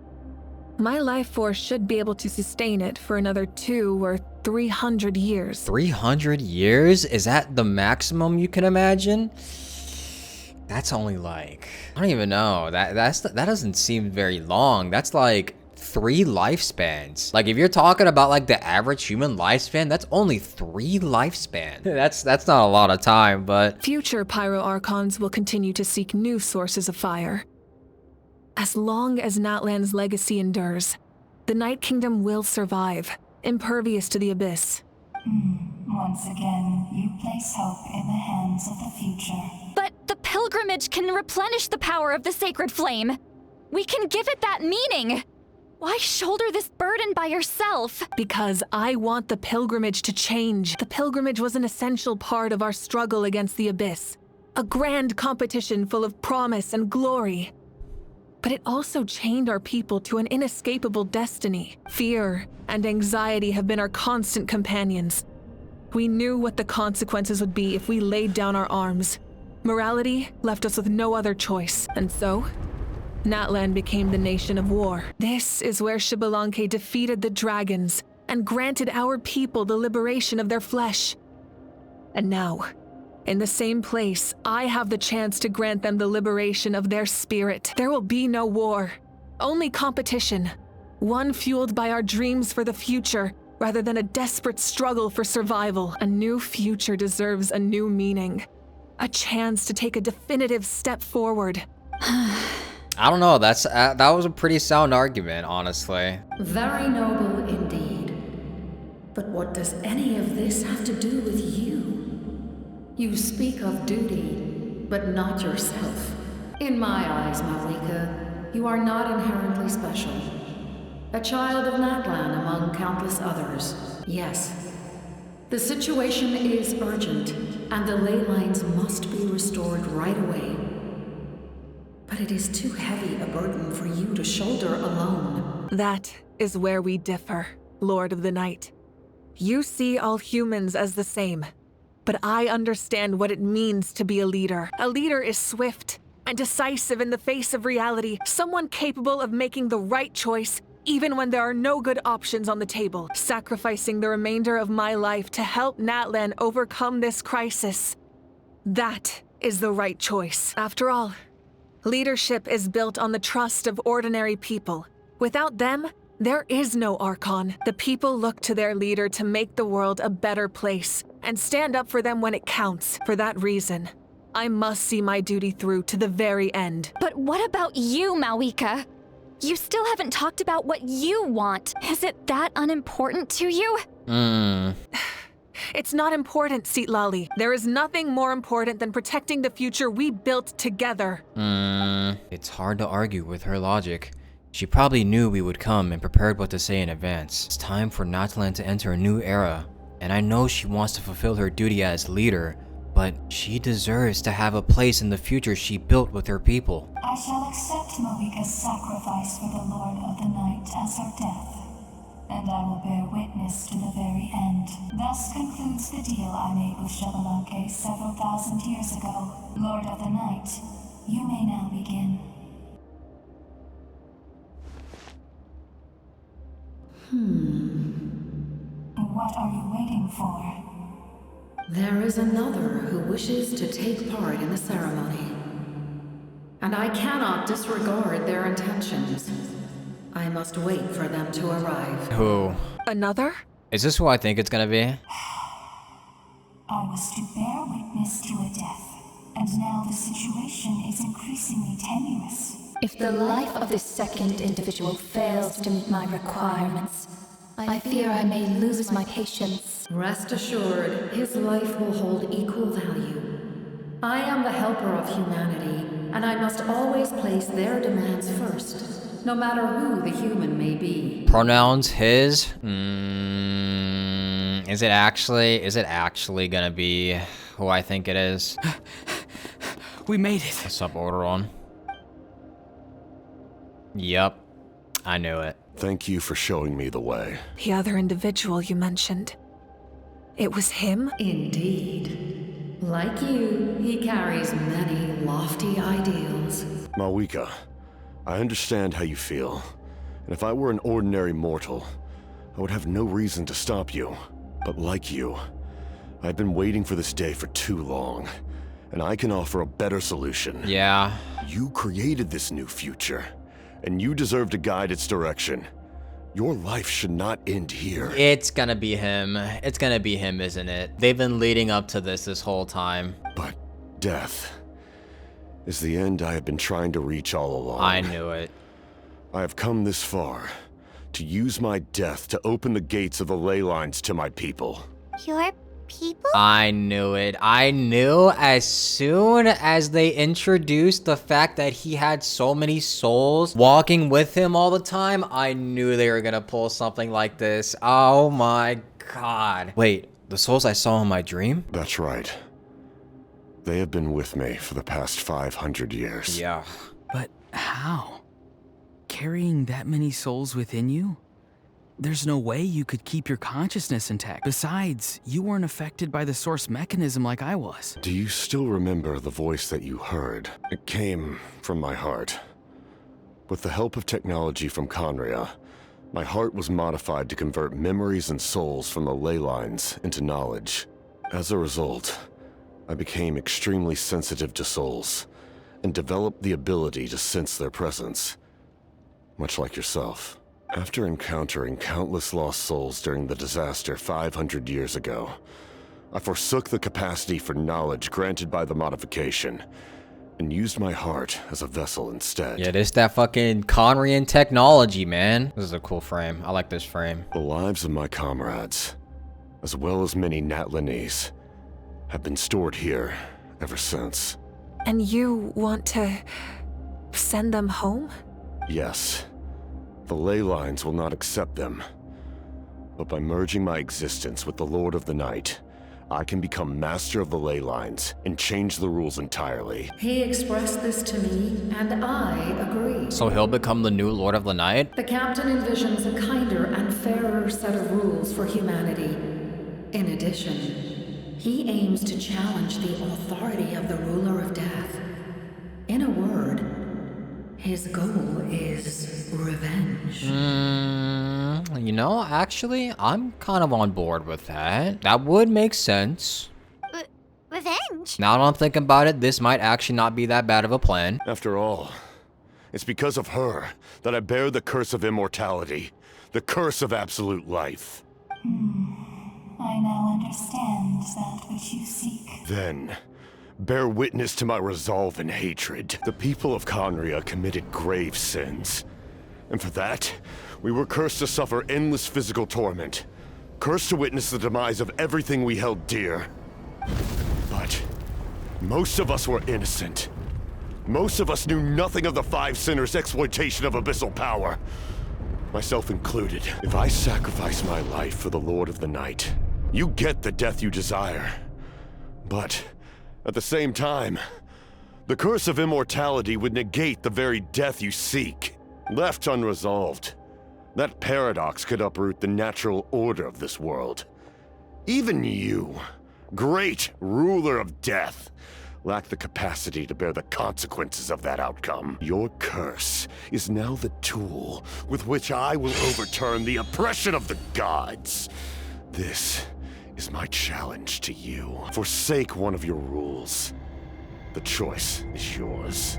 My life force should be able to sustain it for another 200 or 300 years. 300 years? Is that the maximum you can imagine? That's only like, I don't even know. That doesn't seem very long. That's like 3 lifespans. Like, if you're talking about like the average human lifespan, that's only 3 lifespan. That's not a lot of time, but Future Pyro Archons will continue to seek new sources of fire. As long as Natlan's legacy endures, the Night Kingdom will survive, impervious to the abyss. Once again, you place hope in the hands of the future. But the pilgrimage can replenish the power of the sacred flame. We can give it that meaning. Why shoulder this burden by yourself? Because I want the pilgrimage to change. The pilgrimage was an essential part of our struggle against the abyss. A grand competition full of promise and glory. But it also chained our people to an inescapable destiny. Fear and anxiety have been our constant companions. We knew what the consequences would be if we laid down our arms. Morality left us with no other choice, and so Natlan became the nation of war. This is where Xbalanque defeated the dragons and granted our people the liberation of their flesh. And now, in the same place, I have the chance to grant them the liberation of their spirit. There will be no war, only competition. One fueled by our dreams for the future, rather than a desperate struggle for survival. A new future deserves a new meaning. A chance to take a definitive step forward. I don't know, that was a pretty sound argument, honestly. Very noble indeed. But what does any of this have to do with you? You speak of duty, but not yourself. In my eyes, Malika, you are not inherently special. A child of Natlan among countless others. Yes. The situation is urgent, and the ley lines must be restored right away. But it is too heavy a burden for you to shoulder alone. That is where we differ, Lord of the Night. You see all humans as the same, but I understand what it means to be a leader. A leader is swift and decisive in the face of reality, someone capable of making the right choice even when there are no good options on the table, sacrificing the remainder of my life to help Natlan overcome this crisis. That is the right choice. After all, leadership is built on the trust of ordinary people. Without them, there is no Archon. The people look to their leader to make the world a better place and stand up for them when it counts. For that reason, I must see my duty through to the very end. But what about you, Malika? You still haven't talked about what you want. Is it that unimportant to you? It's not important, Citlali. There is nothing more important than protecting the future we built together. It's hard to argue with her logic. She probably knew we would come and prepared what to say in advance. It's time for Natlan to enter a new era, and I know she wants to fulfill her duty as leader, but she deserves to have a place in the future she built with her people. I shall accept Malika's sacrifice for the Lord of the Night as her death, and I will bear witness to the very end. Thus concludes the deal I made with Xbalanque several thousand years ago. Lord of the Night, you may now begin. What are you waiting for? There is another who wishes to take part in the ceremony. And I cannot disregard their intentions. I must wait for them to arrive. Who? Another? Is this who I think it's gonna be? I was to bear witness to a death, and now the situation is increasingly tenuous. If the life of this second individual fails to meet my requirements, I fear I may lose my patience. Rest assured, his life will hold equal value. I am the helper of humanity, and I must always place their demands first, no matter who the human may be. Pronouns his? Is it actually gonna be who I think it is? We made it. What's up, Orderon? Yep, I knew it. Thank you for showing me the way. The other individual you mentioned. It was him? Indeed. Like you, he carries many lofty ideals. Malika, I understand how you feel. And if I were an ordinary mortal, I would have no reason to stop you. But like you, I've been waiting for this day for too long. And I can offer a better solution. Yeah. You created this new future. And you deserve to guide its direction. Your life should not end here. It's gonna be him. It's gonna be him, isn't it? They've been leading up to this whole time. But death is the end I have been trying to reach all along. I knew it. I have come this far to use my death to open the gates of the ley lines to my people. Your people? I knew it. I knew as soon as they introduced the fact that he had so many souls walking with him all the time, I knew they were gonna pull something like this. Oh my god. Wait, the souls I saw in my dream? That's right. They have been with me for the past 500 years. Yeah. But how? Carrying that many souls within you? There's no way you could keep your consciousness intact. Besides, you weren't affected by the source mechanism like I was. Do you still remember the voice that you heard? It came from my heart. With the help of technology from Conria, my heart was modified to convert memories and souls from the ley lines into knowledge. As a result, I became extremely sensitive to souls and developed the ability to sense their presence, much like yourself. After encountering countless lost souls during the disaster 500 years ago, I forsook the capacity for knowledge granted by the modification and used my heart as a vessel instead. Yeah, this that fucking Conrian technology, man. This is a cool frame. I like this frame. The lives of my comrades, as well as many Natlanese, have been stored here ever since. And you want to send them home? Yes. The ley lines will not accept them. But by merging my existence with the Lord of the Night, I can become master of the ley lines and change the rules entirely. He expressed this to me, and I agree. So he'll become the new Lord of the Night? The captain envisions a kinder and fairer set of rules for humanity. In addition, he aims to challenge the authority of the ruler of death. In a word, his goal is revenge. You know, actually, I'm kind of on board with that. That would make sense. Revenge? Now that I'm thinking about it, this might actually not be that bad of a plan. After all, it's because of her that I bear the curse of immortality, the curse of absolute life. I now understand that which you seek. Then, bear witness to my resolve and hatred. The people of Conria committed grave sins. And for that, we were cursed to suffer endless physical torment. Cursed to witness the demise of everything we held dear. But most of us were innocent. Most of us knew nothing of the Five Sinners' exploitation of abyssal power. Myself included. If I sacrifice my life for the Lord of the Night, you get the death you desire. But at the same time, the curse of immortality would negate the very death you seek. Left unresolved, that paradox could uproot the natural order of this world. Even you, great ruler of death, lack the capacity to bear the consequences of that outcome. Your curse is now the tool with which I will overturn the oppression of the gods. This is my challenge to you. Forsake one of your rules. The choice is yours.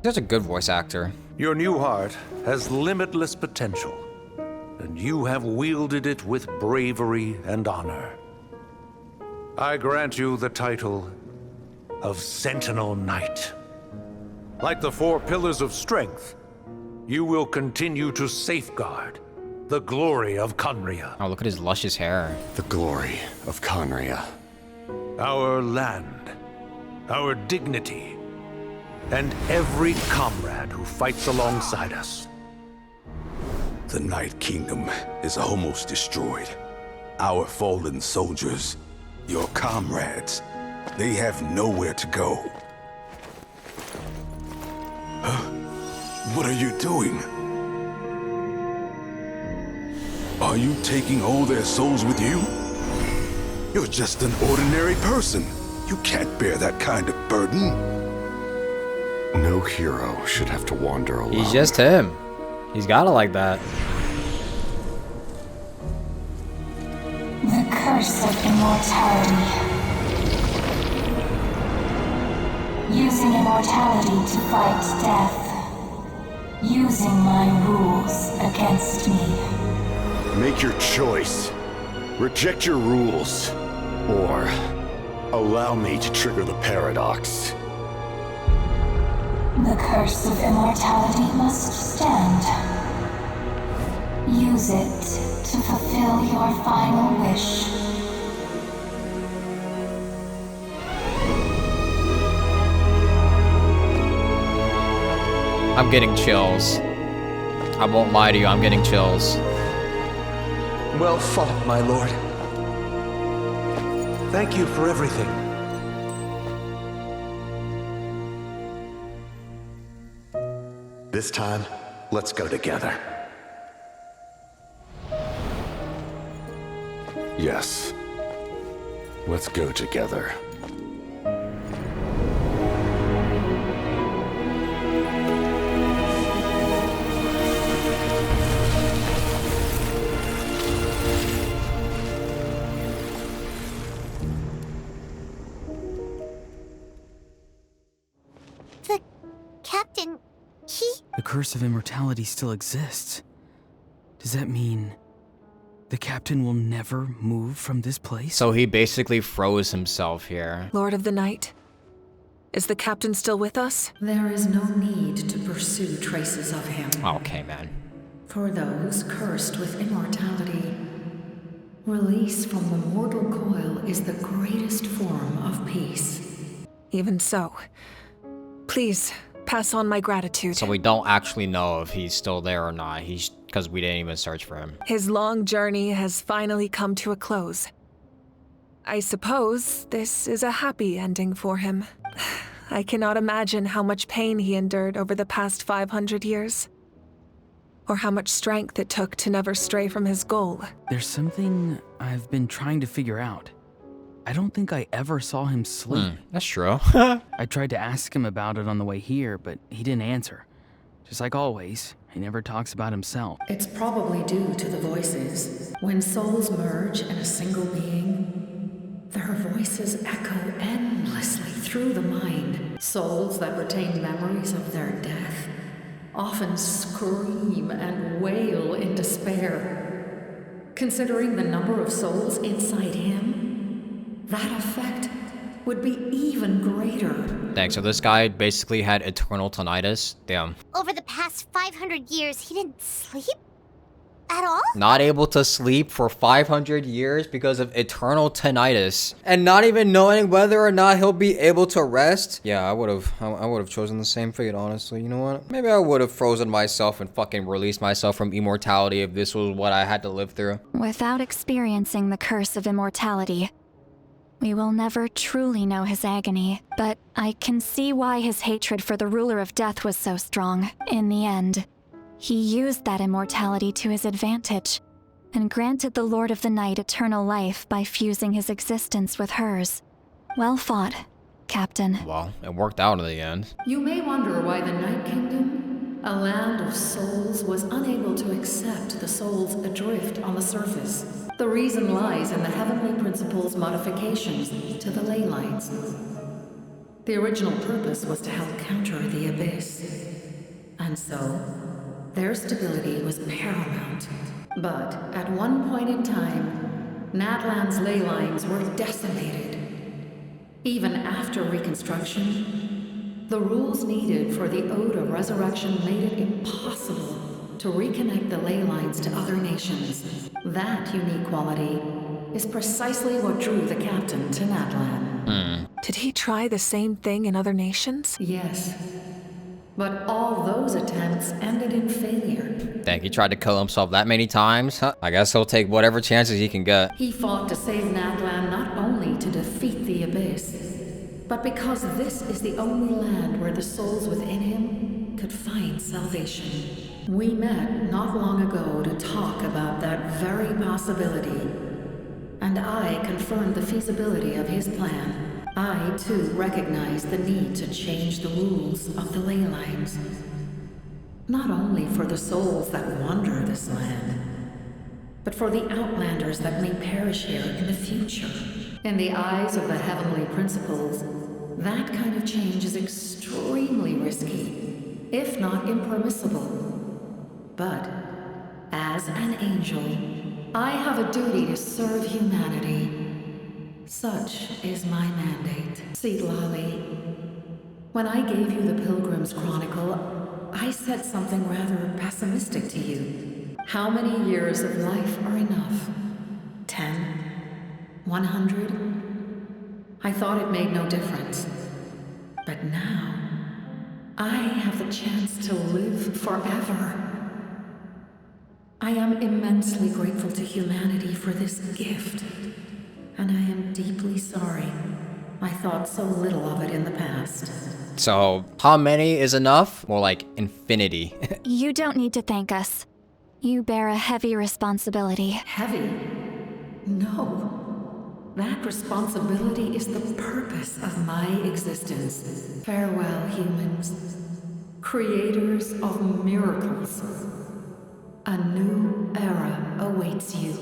There's a good voice actor. Your new heart has limitless potential, and you have wielded it with bravery and honor. I grant you the title of Sentinel Knight. Like the four pillars of strength, you will continue to safeguard the glory of Conria. Oh, look at his luscious hair. The glory of Conria. Our land, our dignity, and every comrade who fights alongside us. The Night Kingdom is almost destroyed. Our fallen soldiers, your comrades, they have nowhere to go. What are you doing? Are you taking all their souls with you? You're just an ordinary person. You can't bear that kind of burden. No hero should have to wander alone. He's just him. He's got it like that. The curse of immortality. Using immortality to fight death. using my rules against me. Make your choice. Reject your rules. Or allow me to trigger the paradox. The curse of immortality must stand. Use it to fulfill your final wish. I'm getting chills. I won't lie to you, I'm getting chills. Well fought, my lord. Thank you for everything. This time, let's go together. Yes. Let's go together. The captain, The curse of immortality still exists. Does that mean the captain will never move from this place? So he basically froze himself here. Lord of the Night, is the captain still with us? There is no need to pursue traces of him. Okay, man. For those cursed with immortality, release from the mortal coil is the greatest form of peace. Even so, please pass on my gratitude. So we don't actually know if he's still there or not. Because we didn't even search for him. His long journey has finally come to a close. I suppose this is a happy ending for him. I cannot imagine how much pain he endured over the past 500 years. Or how much strength it took to never stray from his goal. There's something I've been trying to figure out. I don't think I ever saw him sleep. That's true. I tried to ask him about it on the way here, but he didn't answer. Just like always, he never talks about himself. It's probably due to the voices. When souls merge in a single being, their voices echo endlessly through the mind. Souls that retain memories of their death often scream and wail in despair. Considering the number of souls inside him, that effect would be even greater. Thanks. So this guy basically had eternal tinnitus. Damn. over the past 500 years, he didn't sleep? At all? Not able to sleep for 500 years because of eternal tinnitus. And not even knowing whether or not he'll be able to rest. Yeah, I would have chosen the same fate, honestly. You know what? Maybe I would have frozen myself and fucking released myself from immortality if this was what I had to live through. Without experiencing the curse of immortality, we will never truly know his agony. But I can see why his hatred for the ruler of death was so strong. In the end, he used that immortality to his advantage, and granted the Lord of the Night eternal life by fusing his existence with hers. Well fought, Captain. Well, it worked out in the end. You may wonder why the Night Kingdom, a land of souls, was unable to accept the souls adrift on the surface. The reason lies in the Heavenly Principle's modifications to the ley lines. The original purpose was to help counter the Abyss. And so, their stability was paramount. But at one point in time, Natlan's ley lines were decimated. Even after reconstruction, the rules needed for the Ode of Resurrection made it impossible to reconnect the ley lines to other nations. That unique quality is precisely what drew the captain to Natlan. Did he try the same thing in other nations? Yes. But all those attempts ended in failure. Dang, he tried to kill himself that many times? Huh? I guess he'll take whatever chances he can get. He fought to save Natlan not only to defeat the Abyss, but because this is the only land where the souls within him could find salvation. We met not long ago to talk about that very possibility, and I confirmed the feasibility of his plan. I, too, recognized the need to change the rules of the ley lines. Not only for the souls that wander this land, but for the outlanders that may perish here in the future. In the eyes of the Heavenly Principles, that kind of change is extremely risky. if not impermissible. But, as an angel, I have a duty to serve humanity. Such is my mandate. Seedlali, when I gave you the Pilgrim's Chronicle, I said something rather pessimistic to you. How many years of life are enough? 10? 100? I thought it made no difference. But now, I have the chance to live forever. I am immensely grateful to humanity for this gift. And I am deeply sorry I thought so little of it in the past. So, how many is enough? More like infinity. You don't need to thank us. You bear a heavy responsibility. Heavy? No. That responsibility is the purpose of my existence. Farewell, humans. Creators of miracles. A new era awaits you.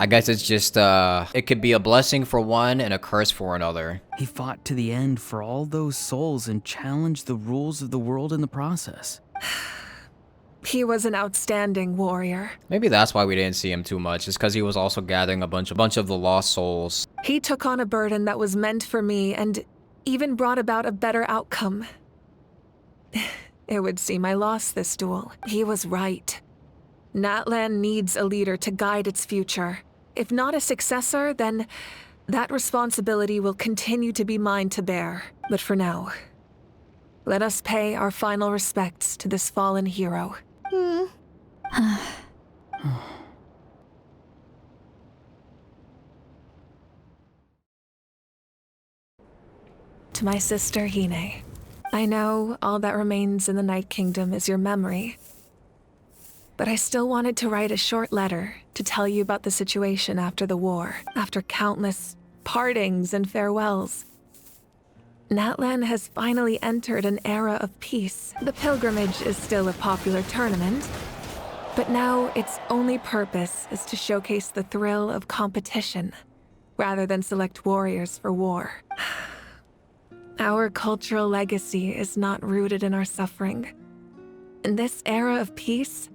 I guess it's just, it could be a blessing for one and a curse for another. He fought to the end for all those souls and challenged the rules of the world in the process. He was an outstanding warrior. Maybe that's why we didn't see him too much. It's because he was also gathering a bunch of the lost souls. He took on a burden that was meant for me and even brought about a better outcome. It would seem I lost this duel. He was right. Natlan needs a leader to guide its future. If not a successor, then that responsibility will continue to be mine to bear. But for now, let us pay our final respects to this fallen hero. To my sister Hine, I know all that remains in the Night Kingdom is your memory. But I still wanted to write a short letter to tell you about the situation after the war, after countless partings and farewells. Natlan has finally entered an era of peace. The pilgrimage is still a popular tournament, but now its only purpose is to showcase the thrill of competition, rather than select warriors for war. Our cultural legacy is not rooted in our suffering. In this era of peace,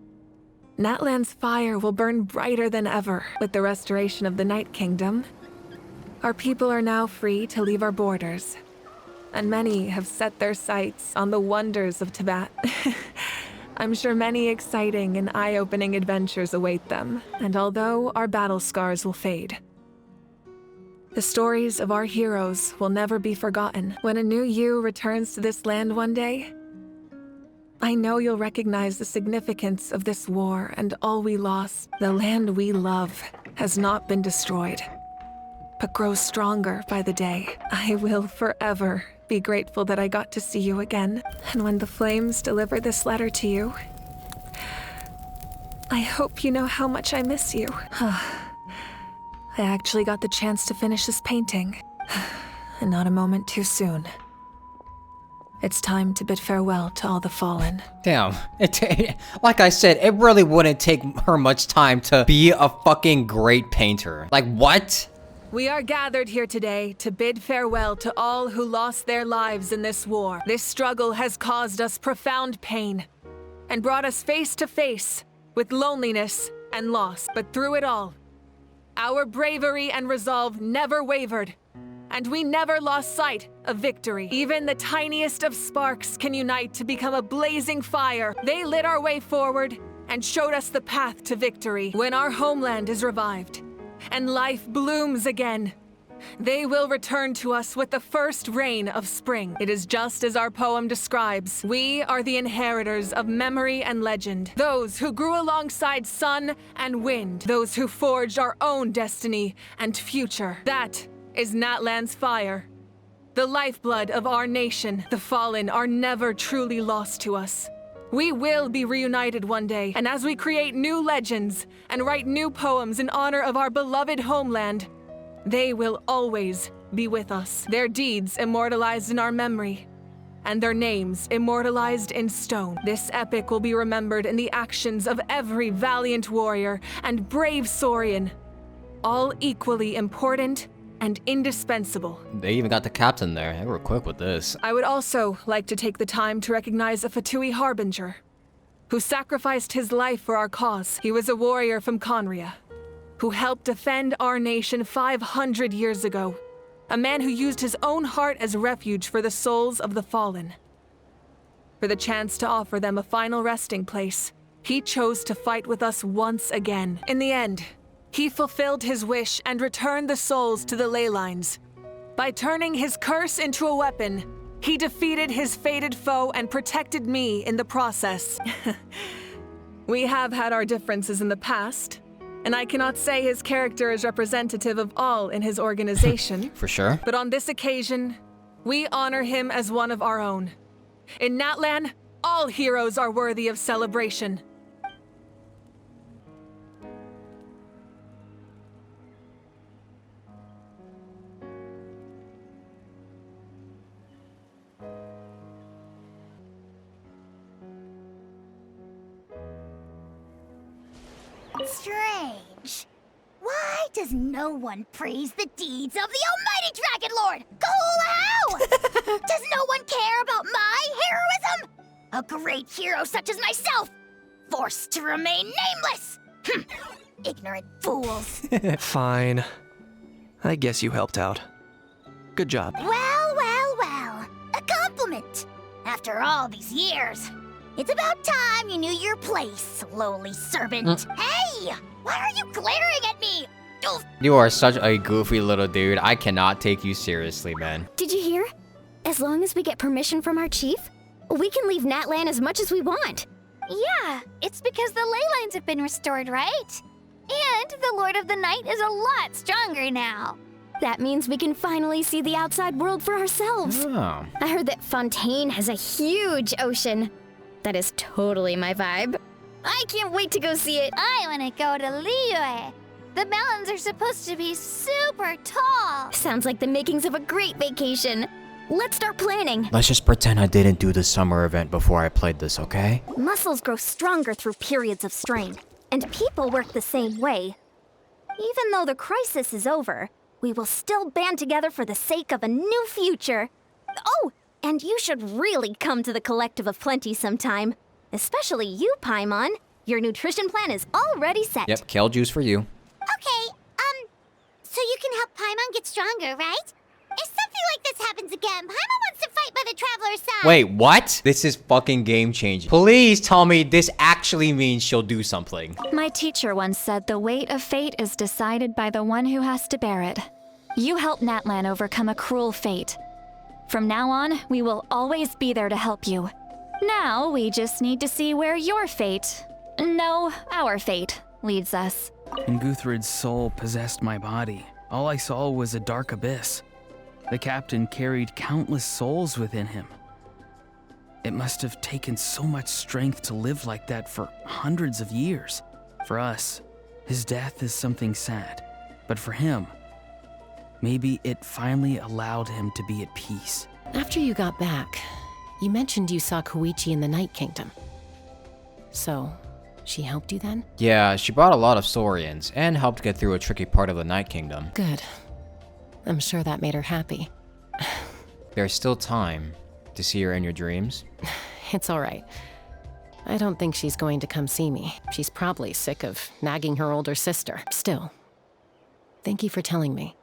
Natlan's fire will burn brighter than ever. With the restoration of the Night Kingdom, our people are now free to leave our borders, and many have set their sights on the wonders of Tibet. I'm sure many exciting and eye-opening adventures await them, and although our battle scars will fade, the stories of our heroes will never be forgotten. When a new you returns to this land one day, I know you'll recognize the significance of this war and all we lost. The land we love has not been destroyed, but grows stronger by the day. I will forever be grateful that I got to see you again. And when the flames deliver this letter to you, I hope you know how much I miss you. I actually got the chance to finish this painting, and not a moment too soon. It's time to bid farewell to all the fallen. Damn. Like I said, it really wouldn't take her much time to be a fucking great painter. Like, what? We are gathered here today to bid farewell to all who lost their lives in this war. This struggle has caused us profound pain and brought us face to face with loneliness and loss. But through it all, our bravery and resolve never wavered, and we never lost sight of victory. Even the tiniest of sparks can unite to become a blazing fire. They lit our way forward and showed us the path to victory. When our homeland is revived and life blooms again, they will return to us with the first rain of spring. It is just as our poem describes. We are the inheritors of memory and legend, those who grew alongside sun and wind, those who forged our own destiny and future. That is Natlan's fire, the lifeblood of our nation. The fallen are never truly lost to us. We will be reunited one day, and as we create new legends and write new poems in honor of our beloved homeland, they will always be with us, their deeds immortalized in our memory, and their names immortalized in stone. This epic will be remembered in the actions of every valiant warrior and brave Saurian, all equally important and indispensable. They even got the captain there. They were quick with this. I would also like to take the time to recognize a Fatui Harbinger, who sacrificed his life for our cause. He was a warrior from Conria, who helped defend our nation 500 years ago. A man who used his own heart as refuge for the souls of the fallen. For the chance to offer them a final resting place, he chose to fight with us once again. In the end, he fulfilled his wish and returned the souls to the ley lines. By turning his curse into a weapon, he defeated his fated foe and protected me in the process. We have had our differences in the past, and I cannot say his character is representative of all in his organization. For sure. But on this occasion, we honor him as one of our own. In Natlan, all heroes are worthy of celebration. Strange. Why does no one praise the deeds of the almighty Dragon Lord? How? Does no one care about my heroism? A great hero such as myself, forced to remain nameless. Ignorant fools. Fine. I guess you helped out. Good job. Well, well, well. A compliment. After all these years. It's about time you knew your place, lowly servant. Hey! Why are you glaring at me? Oof. You are such a goofy little dude. I cannot take you seriously, man. Did you hear? As long as we get permission from our chief, we can leave Natlan as much as we want. Yeah, it's because the ley lines have been restored, right? And the Lord of the Night is a lot stronger now. That means we can finally see the outside world for ourselves. Oh. I heard that Fontaine has a huge ocean. That is totally my vibe. I can't wait to go see it. I want to go to Liyue. The mountains are supposed to be super tall. Sounds like the makings of a great vacation. Let's start planning. Let's just pretend I didn't do the summer event before I played this, okay? Muscles grow stronger through periods of strain, and people work the same way. Even though the crisis is over, we will still band together for the sake of a new future. Oh, and you should really come to the Collective of Plenty sometime. Especially you, Paimon. Your nutrition plan is already set. Yep, kale juice for you. Okay, so you can help Paimon get stronger, right? If something like this happens again, Paimon wants to fight by the Traveler's side. Wait, what? This is fucking game changing. Please tell me this actually means she'll do something. My teacher once said the weight of fate is decided by the one who has to bear it. You helped Natlan overcome a cruel fate. From now on, we will always be there to help you. Now, we just need to see where your fate, no, our fate, leads us. When Guthred's soul possessed my body, all I saw was a dark abyss. The captain carried countless souls within him. It must have taken so much strength to live like that for hundreds of years. For us, his death is something sad. But for him, maybe it finally allowed him to be at peace. After you got back, you mentioned you saw Koichi in the Night Kingdom. So, she helped you then? Yeah, she brought a lot of Saurians and helped get through a tricky part of the Night Kingdom. Good. I'm sure that made her happy. There's still time to see her in your dreams. It's all right. I don't think she's going to come see me. She's probably sick of nagging her older sister. Still, thank you for telling me.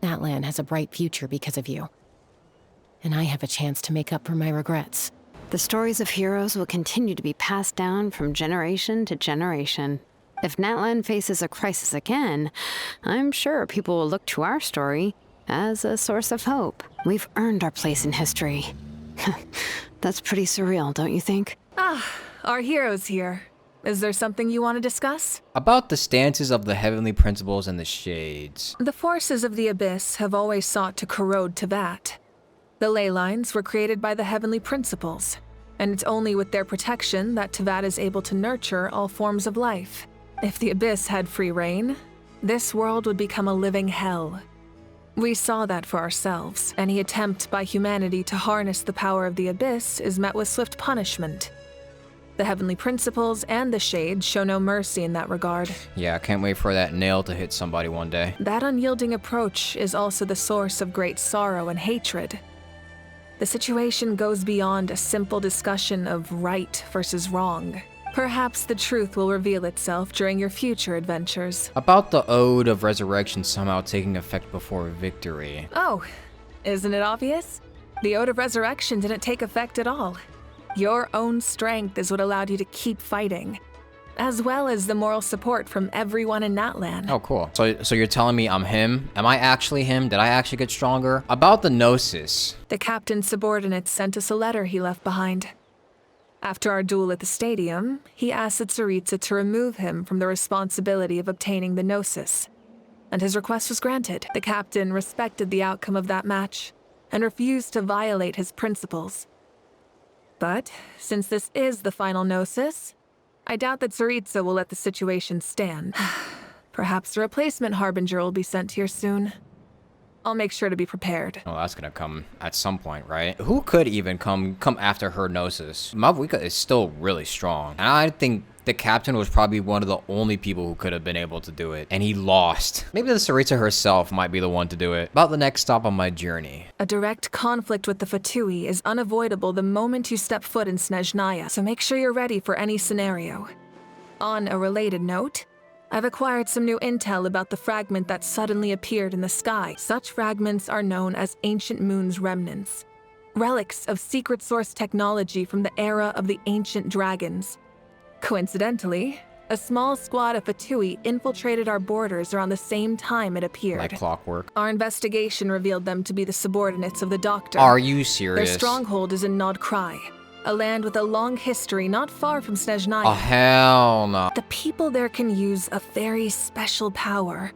Natlan has a bright future because of you. And I have a chance to make up for my regrets. The stories of heroes will continue to be passed down from generation to generation. If Natlan faces a crisis again, I'm sure people will look to our story as a source of hope. We've earned our place in history. That's pretty surreal, don't you think? Ah, our hero's here. Is there something you want to discuss? About the stances of the heavenly principles and the shades. The forces of the Abyss have always sought to corrode Teyvat. The ley lines were created by the heavenly principles, and it's only with their protection that Teyvat is able to nurture all forms of life. If the Abyss had free reign, this world would become a living hell. We saw that for ourselves. Any attempt by humanity to harness the power of the Abyss is met with swift punishment. The heavenly principles and the shades show no mercy in that regard. Yeah, I can't wait for that nail to hit somebody one day. That unyielding approach is also the source of great sorrow and hatred. The situation goes beyond a simple discussion of right versus wrong. Perhaps the truth will reveal itself during your future adventures. About the Ode of Resurrection somehow taking effect before victory. Oh, isn't it obvious? The Ode of Resurrection didn't take effect at all. Your own strength is what allowed you to keep fighting, as well as the moral support from everyone in Natlan. Oh, cool. So you're telling me I'm him? Am I actually him? Did I actually get stronger? About the Gnosis. The captain's subordinates sent us a letter he left behind. After our duel at the stadium, he asked Tsaritsa to remove him from the responsibility of obtaining the Gnosis, and his request was granted. The captain respected the outcome of that match and refused to violate his principles. But since this is the final Gnosis, I doubt that Tsaritsa will let the situation stand. Perhaps a replacement Harbinger will be sent here soon. I'll make sure to be prepared. Oh, that's gonna come at some point, right? Who could even come after her Gnosis? Mavuika is still really strong. And I think the captain was probably one of the only people who could have been able to do it. And he lost. Maybe the Tsaritsa herself might be the one to do it. About the next stop on my journey. A direct conflict with the Fatui is unavoidable the moment you step foot in Snezhnaya, so make sure you're ready for any scenario. On a related note, I've acquired some new intel about the fragment that suddenly appeared in the sky. Such fragments are known as Ancient Moon's remnants, relics of secret source technology from the era of the ancient dragons. Coincidentally, a small squad of Fatui infiltrated our borders around the same time it appeared. Like clockwork. Our investigation revealed them to be the subordinates of the Doctor. Are you serious? Their stronghold is in Nod Krai, a land with a long history not far from Snezhnaya. Oh, hell no. The people there can use a very special power.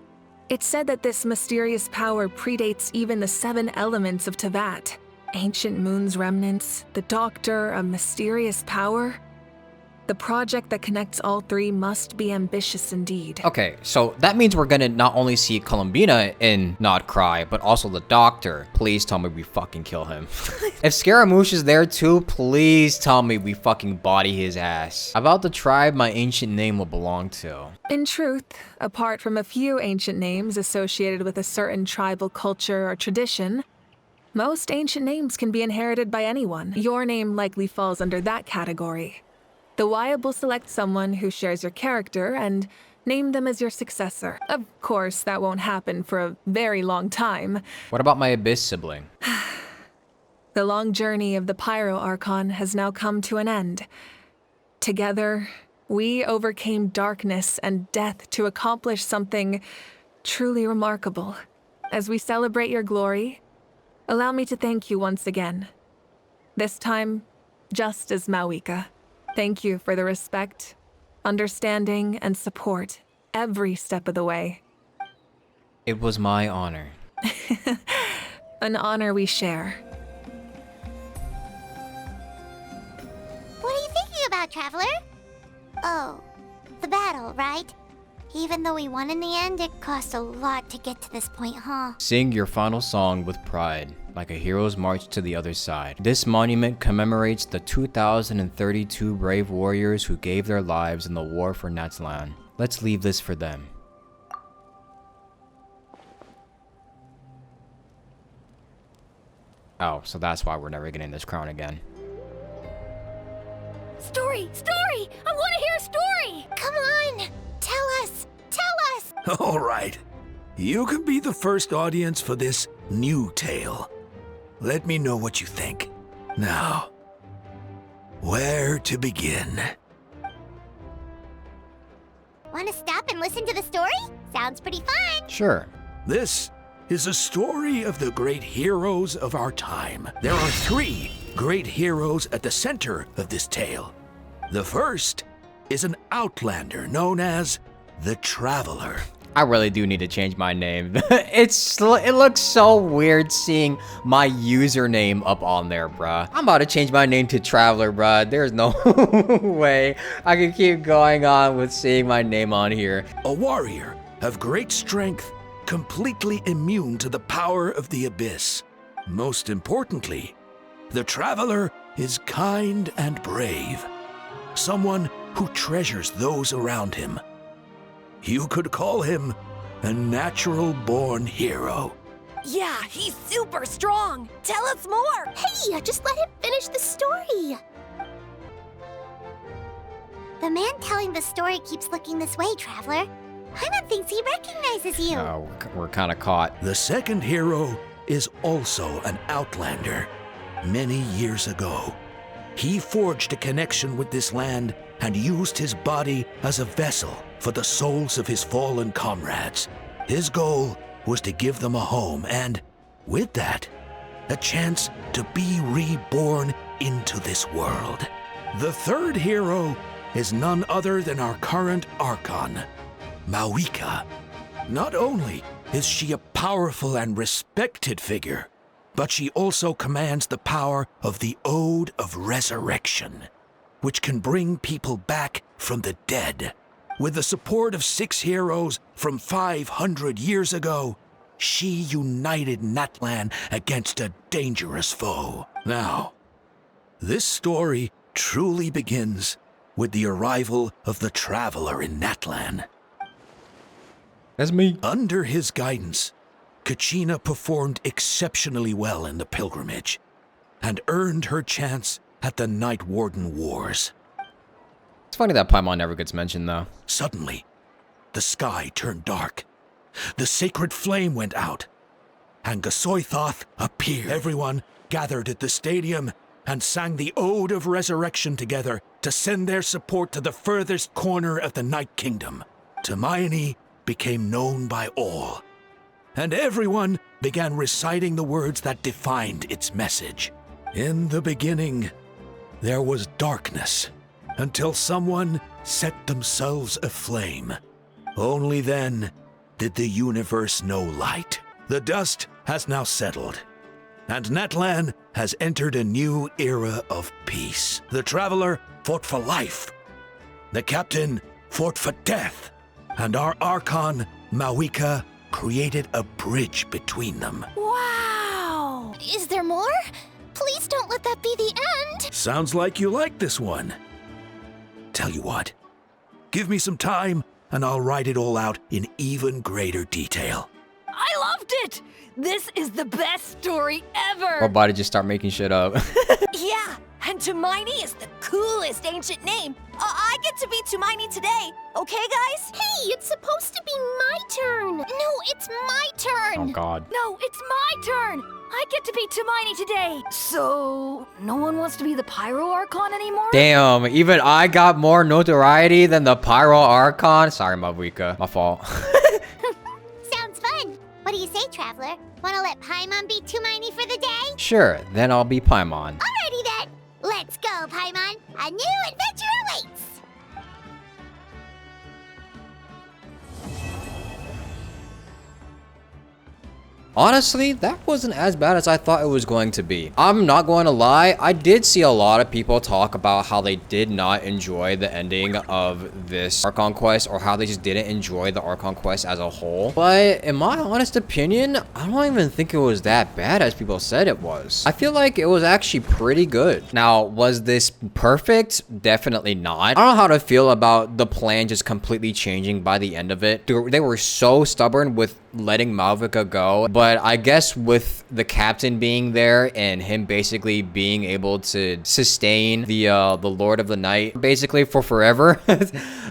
It's said that this mysterious power predates even the 7 elements of Tevat. Ancient Moon's remnants, the Doctor, a mysterious power. The project that connects all 3 must be ambitious indeed. Okay, so that means we're gonna not only see Columbina in Nod Cry, but also the Doctor. Please tell me we fucking kill him. If Scaramouche is there too, please tell me we fucking body his ass. About the tribe my ancient name will belong to. In truth, apart from a few ancient names associated with a certain tribal culture or tradition, most ancient names can be inherited by anyone. Your name likely falls under that category. The Wyatt will select someone who shares your character and name them as your successor. Of course, that won't happen for a very long time. What about my Abyss sibling? The long journey of the Pyro Archon has now come to an end. Together, we overcame darkness and death to accomplish something truly remarkable. As we celebrate your glory, allow me to thank you once again. This time, just as Mawika. Thank you for the respect, understanding, and support every step of the way. It was my honor. An honor we share. What are you thinking about, Traveler? Oh, the battle, right? Even though we won in the end, it cost a lot to get to this point, huh? Sing your final song with pride, like a hero's march to the other side. This monument commemorates the 2,032 brave warriors who gave their lives in the war for Natlan. Let's leave this for them. Oh, so that's why we're never getting this crown again. Story! Story! I want to hear a story! Come on! Tell us! Tell us! All right. You can be the first audience for this new tale. Let me know what you think. Now, where to begin? Want to stop and listen to the story? Sounds pretty fun! Sure. This is a story of the great heroes of our time. There are 3 great heroes at the center of this tale. The first is an outlander known as the Traveler. I really do need to change my name. It looks so weird seeing my username up on there, bruh. I'm about to change my name to Traveler, bruh. There's no way I can keep going on with seeing my name on here. A warrior of great strength, completely immune to the power of the Abyss. Most importantly, the Traveler is kind and brave. someone who treasures those around him. You could call him a natural-born hero. Yeah, he's super strong. Tell us more. Hey, just let him finish the story. The man telling the story keeps looking this way, Traveler. Paimon thinks he recognizes you. Oh, we're kind of caught. The second hero is also an outlander. Many years ago, he forged a connection with this land and used his body as a vessel for the souls of his fallen comrades. His goal was to give them a home and, with that, a chance to be reborn into this world. The third hero is none other than our current Archon, Mawika. Not only is she a powerful and respected figure, but she also commands the power of the Ode of Resurrection, which can bring people back from the dead. With the support of 6 heroes from 500 years ago, she united Natlan against a dangerous foe. Now, this story truly begins with the arrival of the Traveler in Natlan. That's me. Under his guidance, Kachina performed exceptionally well in the pilgrimage and earned her chance at the Night Warden Wars. It's funny that Paimon never gets mentioned, though. Suddenly, the sky turned dark. The sacred flame went out, and Gasoithoth appeared. Everyone gathered at the stadium and sang the Ode of Resurrection together to send their support to the furthest corner of the Night Kingdom. Hermione became known by all, and everyone began reciting the words that defined its message. In the beginning, there was darkness, until someone set themselves aflame. Only then did the universe know light. The dust has now settled, and Natlan has entered a new era of peace. The Traveler fought for life. The Captain fought for death. And our Archon, Mawika, created a bridge between them. Wow! Is there more? Please don't let that be the end. Sounds like you like this one. Tell you what, give me some time and I'll write it all out in even greater detail. I loved it! This is the best story ever! Or about to just start making shit up. Yeah, and Tumaini is the coolest ancient name. I get to be Tumaini today, okay guys? Hey, it's supposed to be my turn. No, it's my turn. Oh god. No, it's my turn. I get to be Tumaini today. So, no one wants to be the Pyro Archon anymore? Damn, even I got more notoriety than the Pyro Archon. Sorry, Mawika. My fault. Sounds fun. What do you say, Traveler? Wanna let Paimon be Tumaini for the day? Sure, then I'll be Paimon. Alrighty then. Let's go, Paimon. A new adventure awaits. Honestly, that wasn't as bad as I thought it was going to be. I'm not going to lie, I did see a lot of people talk about how they did not enjoy the ending of this Archon quest, or how they just didn't enjoy the Archon quest as a whole. But in my honest opinion, I don't even think it was that bad as people said it was. I feel like it was actually pretty good. Now, was this perfect? Definitely not. I don't know how to feel about the plan just completely changing by the end of it. They were so stubborn with letting Malvika go, but I guess with the captain being there and him basically being able to sustain the Lord of the Night basically for forever,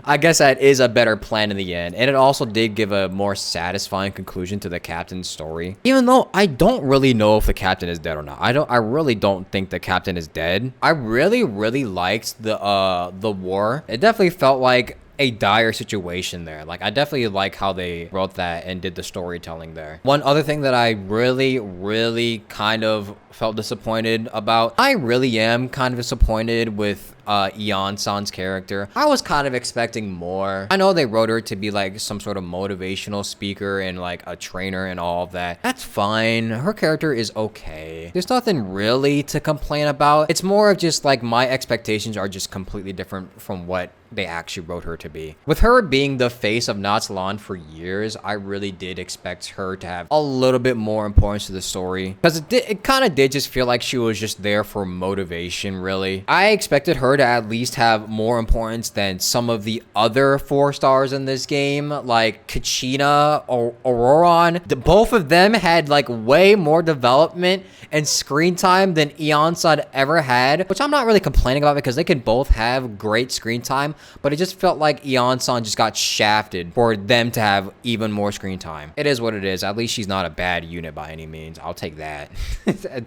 I guess that is a better plan in the end. And it also did give a more satisfying conclusion to the captain's story, even though I don't really know if the captain is dead or not. I really don't think the captain is dead. I really liked the war. It definitely felt like a dire situation there. Like, I definitely like how they wrote that and did the storytelling there. One other thing that I really kind of felt disappointed about, I really am kind of disappointed with Eon-san's character. I was kind of expecting more. I know they wrote her to be like some sort of motivational speaker and like a trainer and all of that. That's fine. Her character is okay. There's nothing really to complain about. It's more of just like my expectations are just completely different from what they actually wrote her to be. With her being the face of Natlan for years, I really did expect her to have a little bit more importance to the story, because it kind of did just feel like she was just there for motivation, really. I expected her to at least have more importance than some of the other 4 stars in this game, like Kachina or Auroron. Both of them had like way more development and screen time than Eon-san ever had, which I'm not really complaining about because they can both have great screen time, but it just felt like Eon-san just got shafted for them to have even more screen time. It is what it is. At least she's not a bad unit by any means. I'll take that.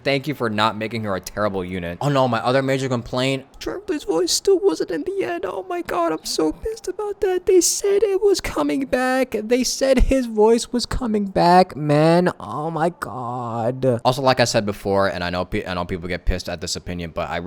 Thank you for not making her a terrible unit. Oh no, my other major complaint, Traveler's voice still wasn't in the end. Oh my god, I'm so pissed about that. They said it was coming back. They said his voice was coming back, man. Oh my god. Also, like I said before, and I know people get pissed at this opinion, but I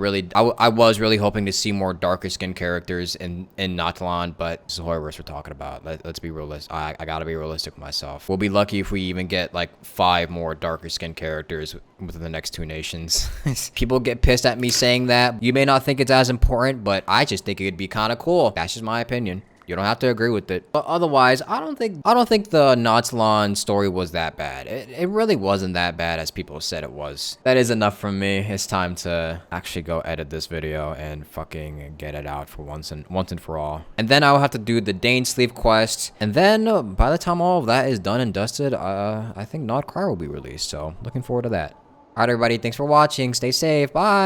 was really hoping to see more darker skinned characters in Natlan, but this is Horrorverse we're talking about. Let's be realistic. I gotta be realistic with myself. We'll be lucky if we even get like 5 more darker skinned characters within the next 2 nations. People get pissed at me saying that. You may not think it's as important, but I just think it'd be kind of cool. That's just my opinion. You don't have to agree with it. But otherwise, I don't think the Natlan story was that bad. It really wasn't that bad as people said it was. That is enough from me. It's time to actually go edit this video and fucking get it out for once and for all. And then I will have to do the Dane Sleeve quest. And then by the time all of that is done and dusted, I think Nod Cry will be released. So looking forward to that. Alright everybody, thanks for watching. Stay safe. Bye.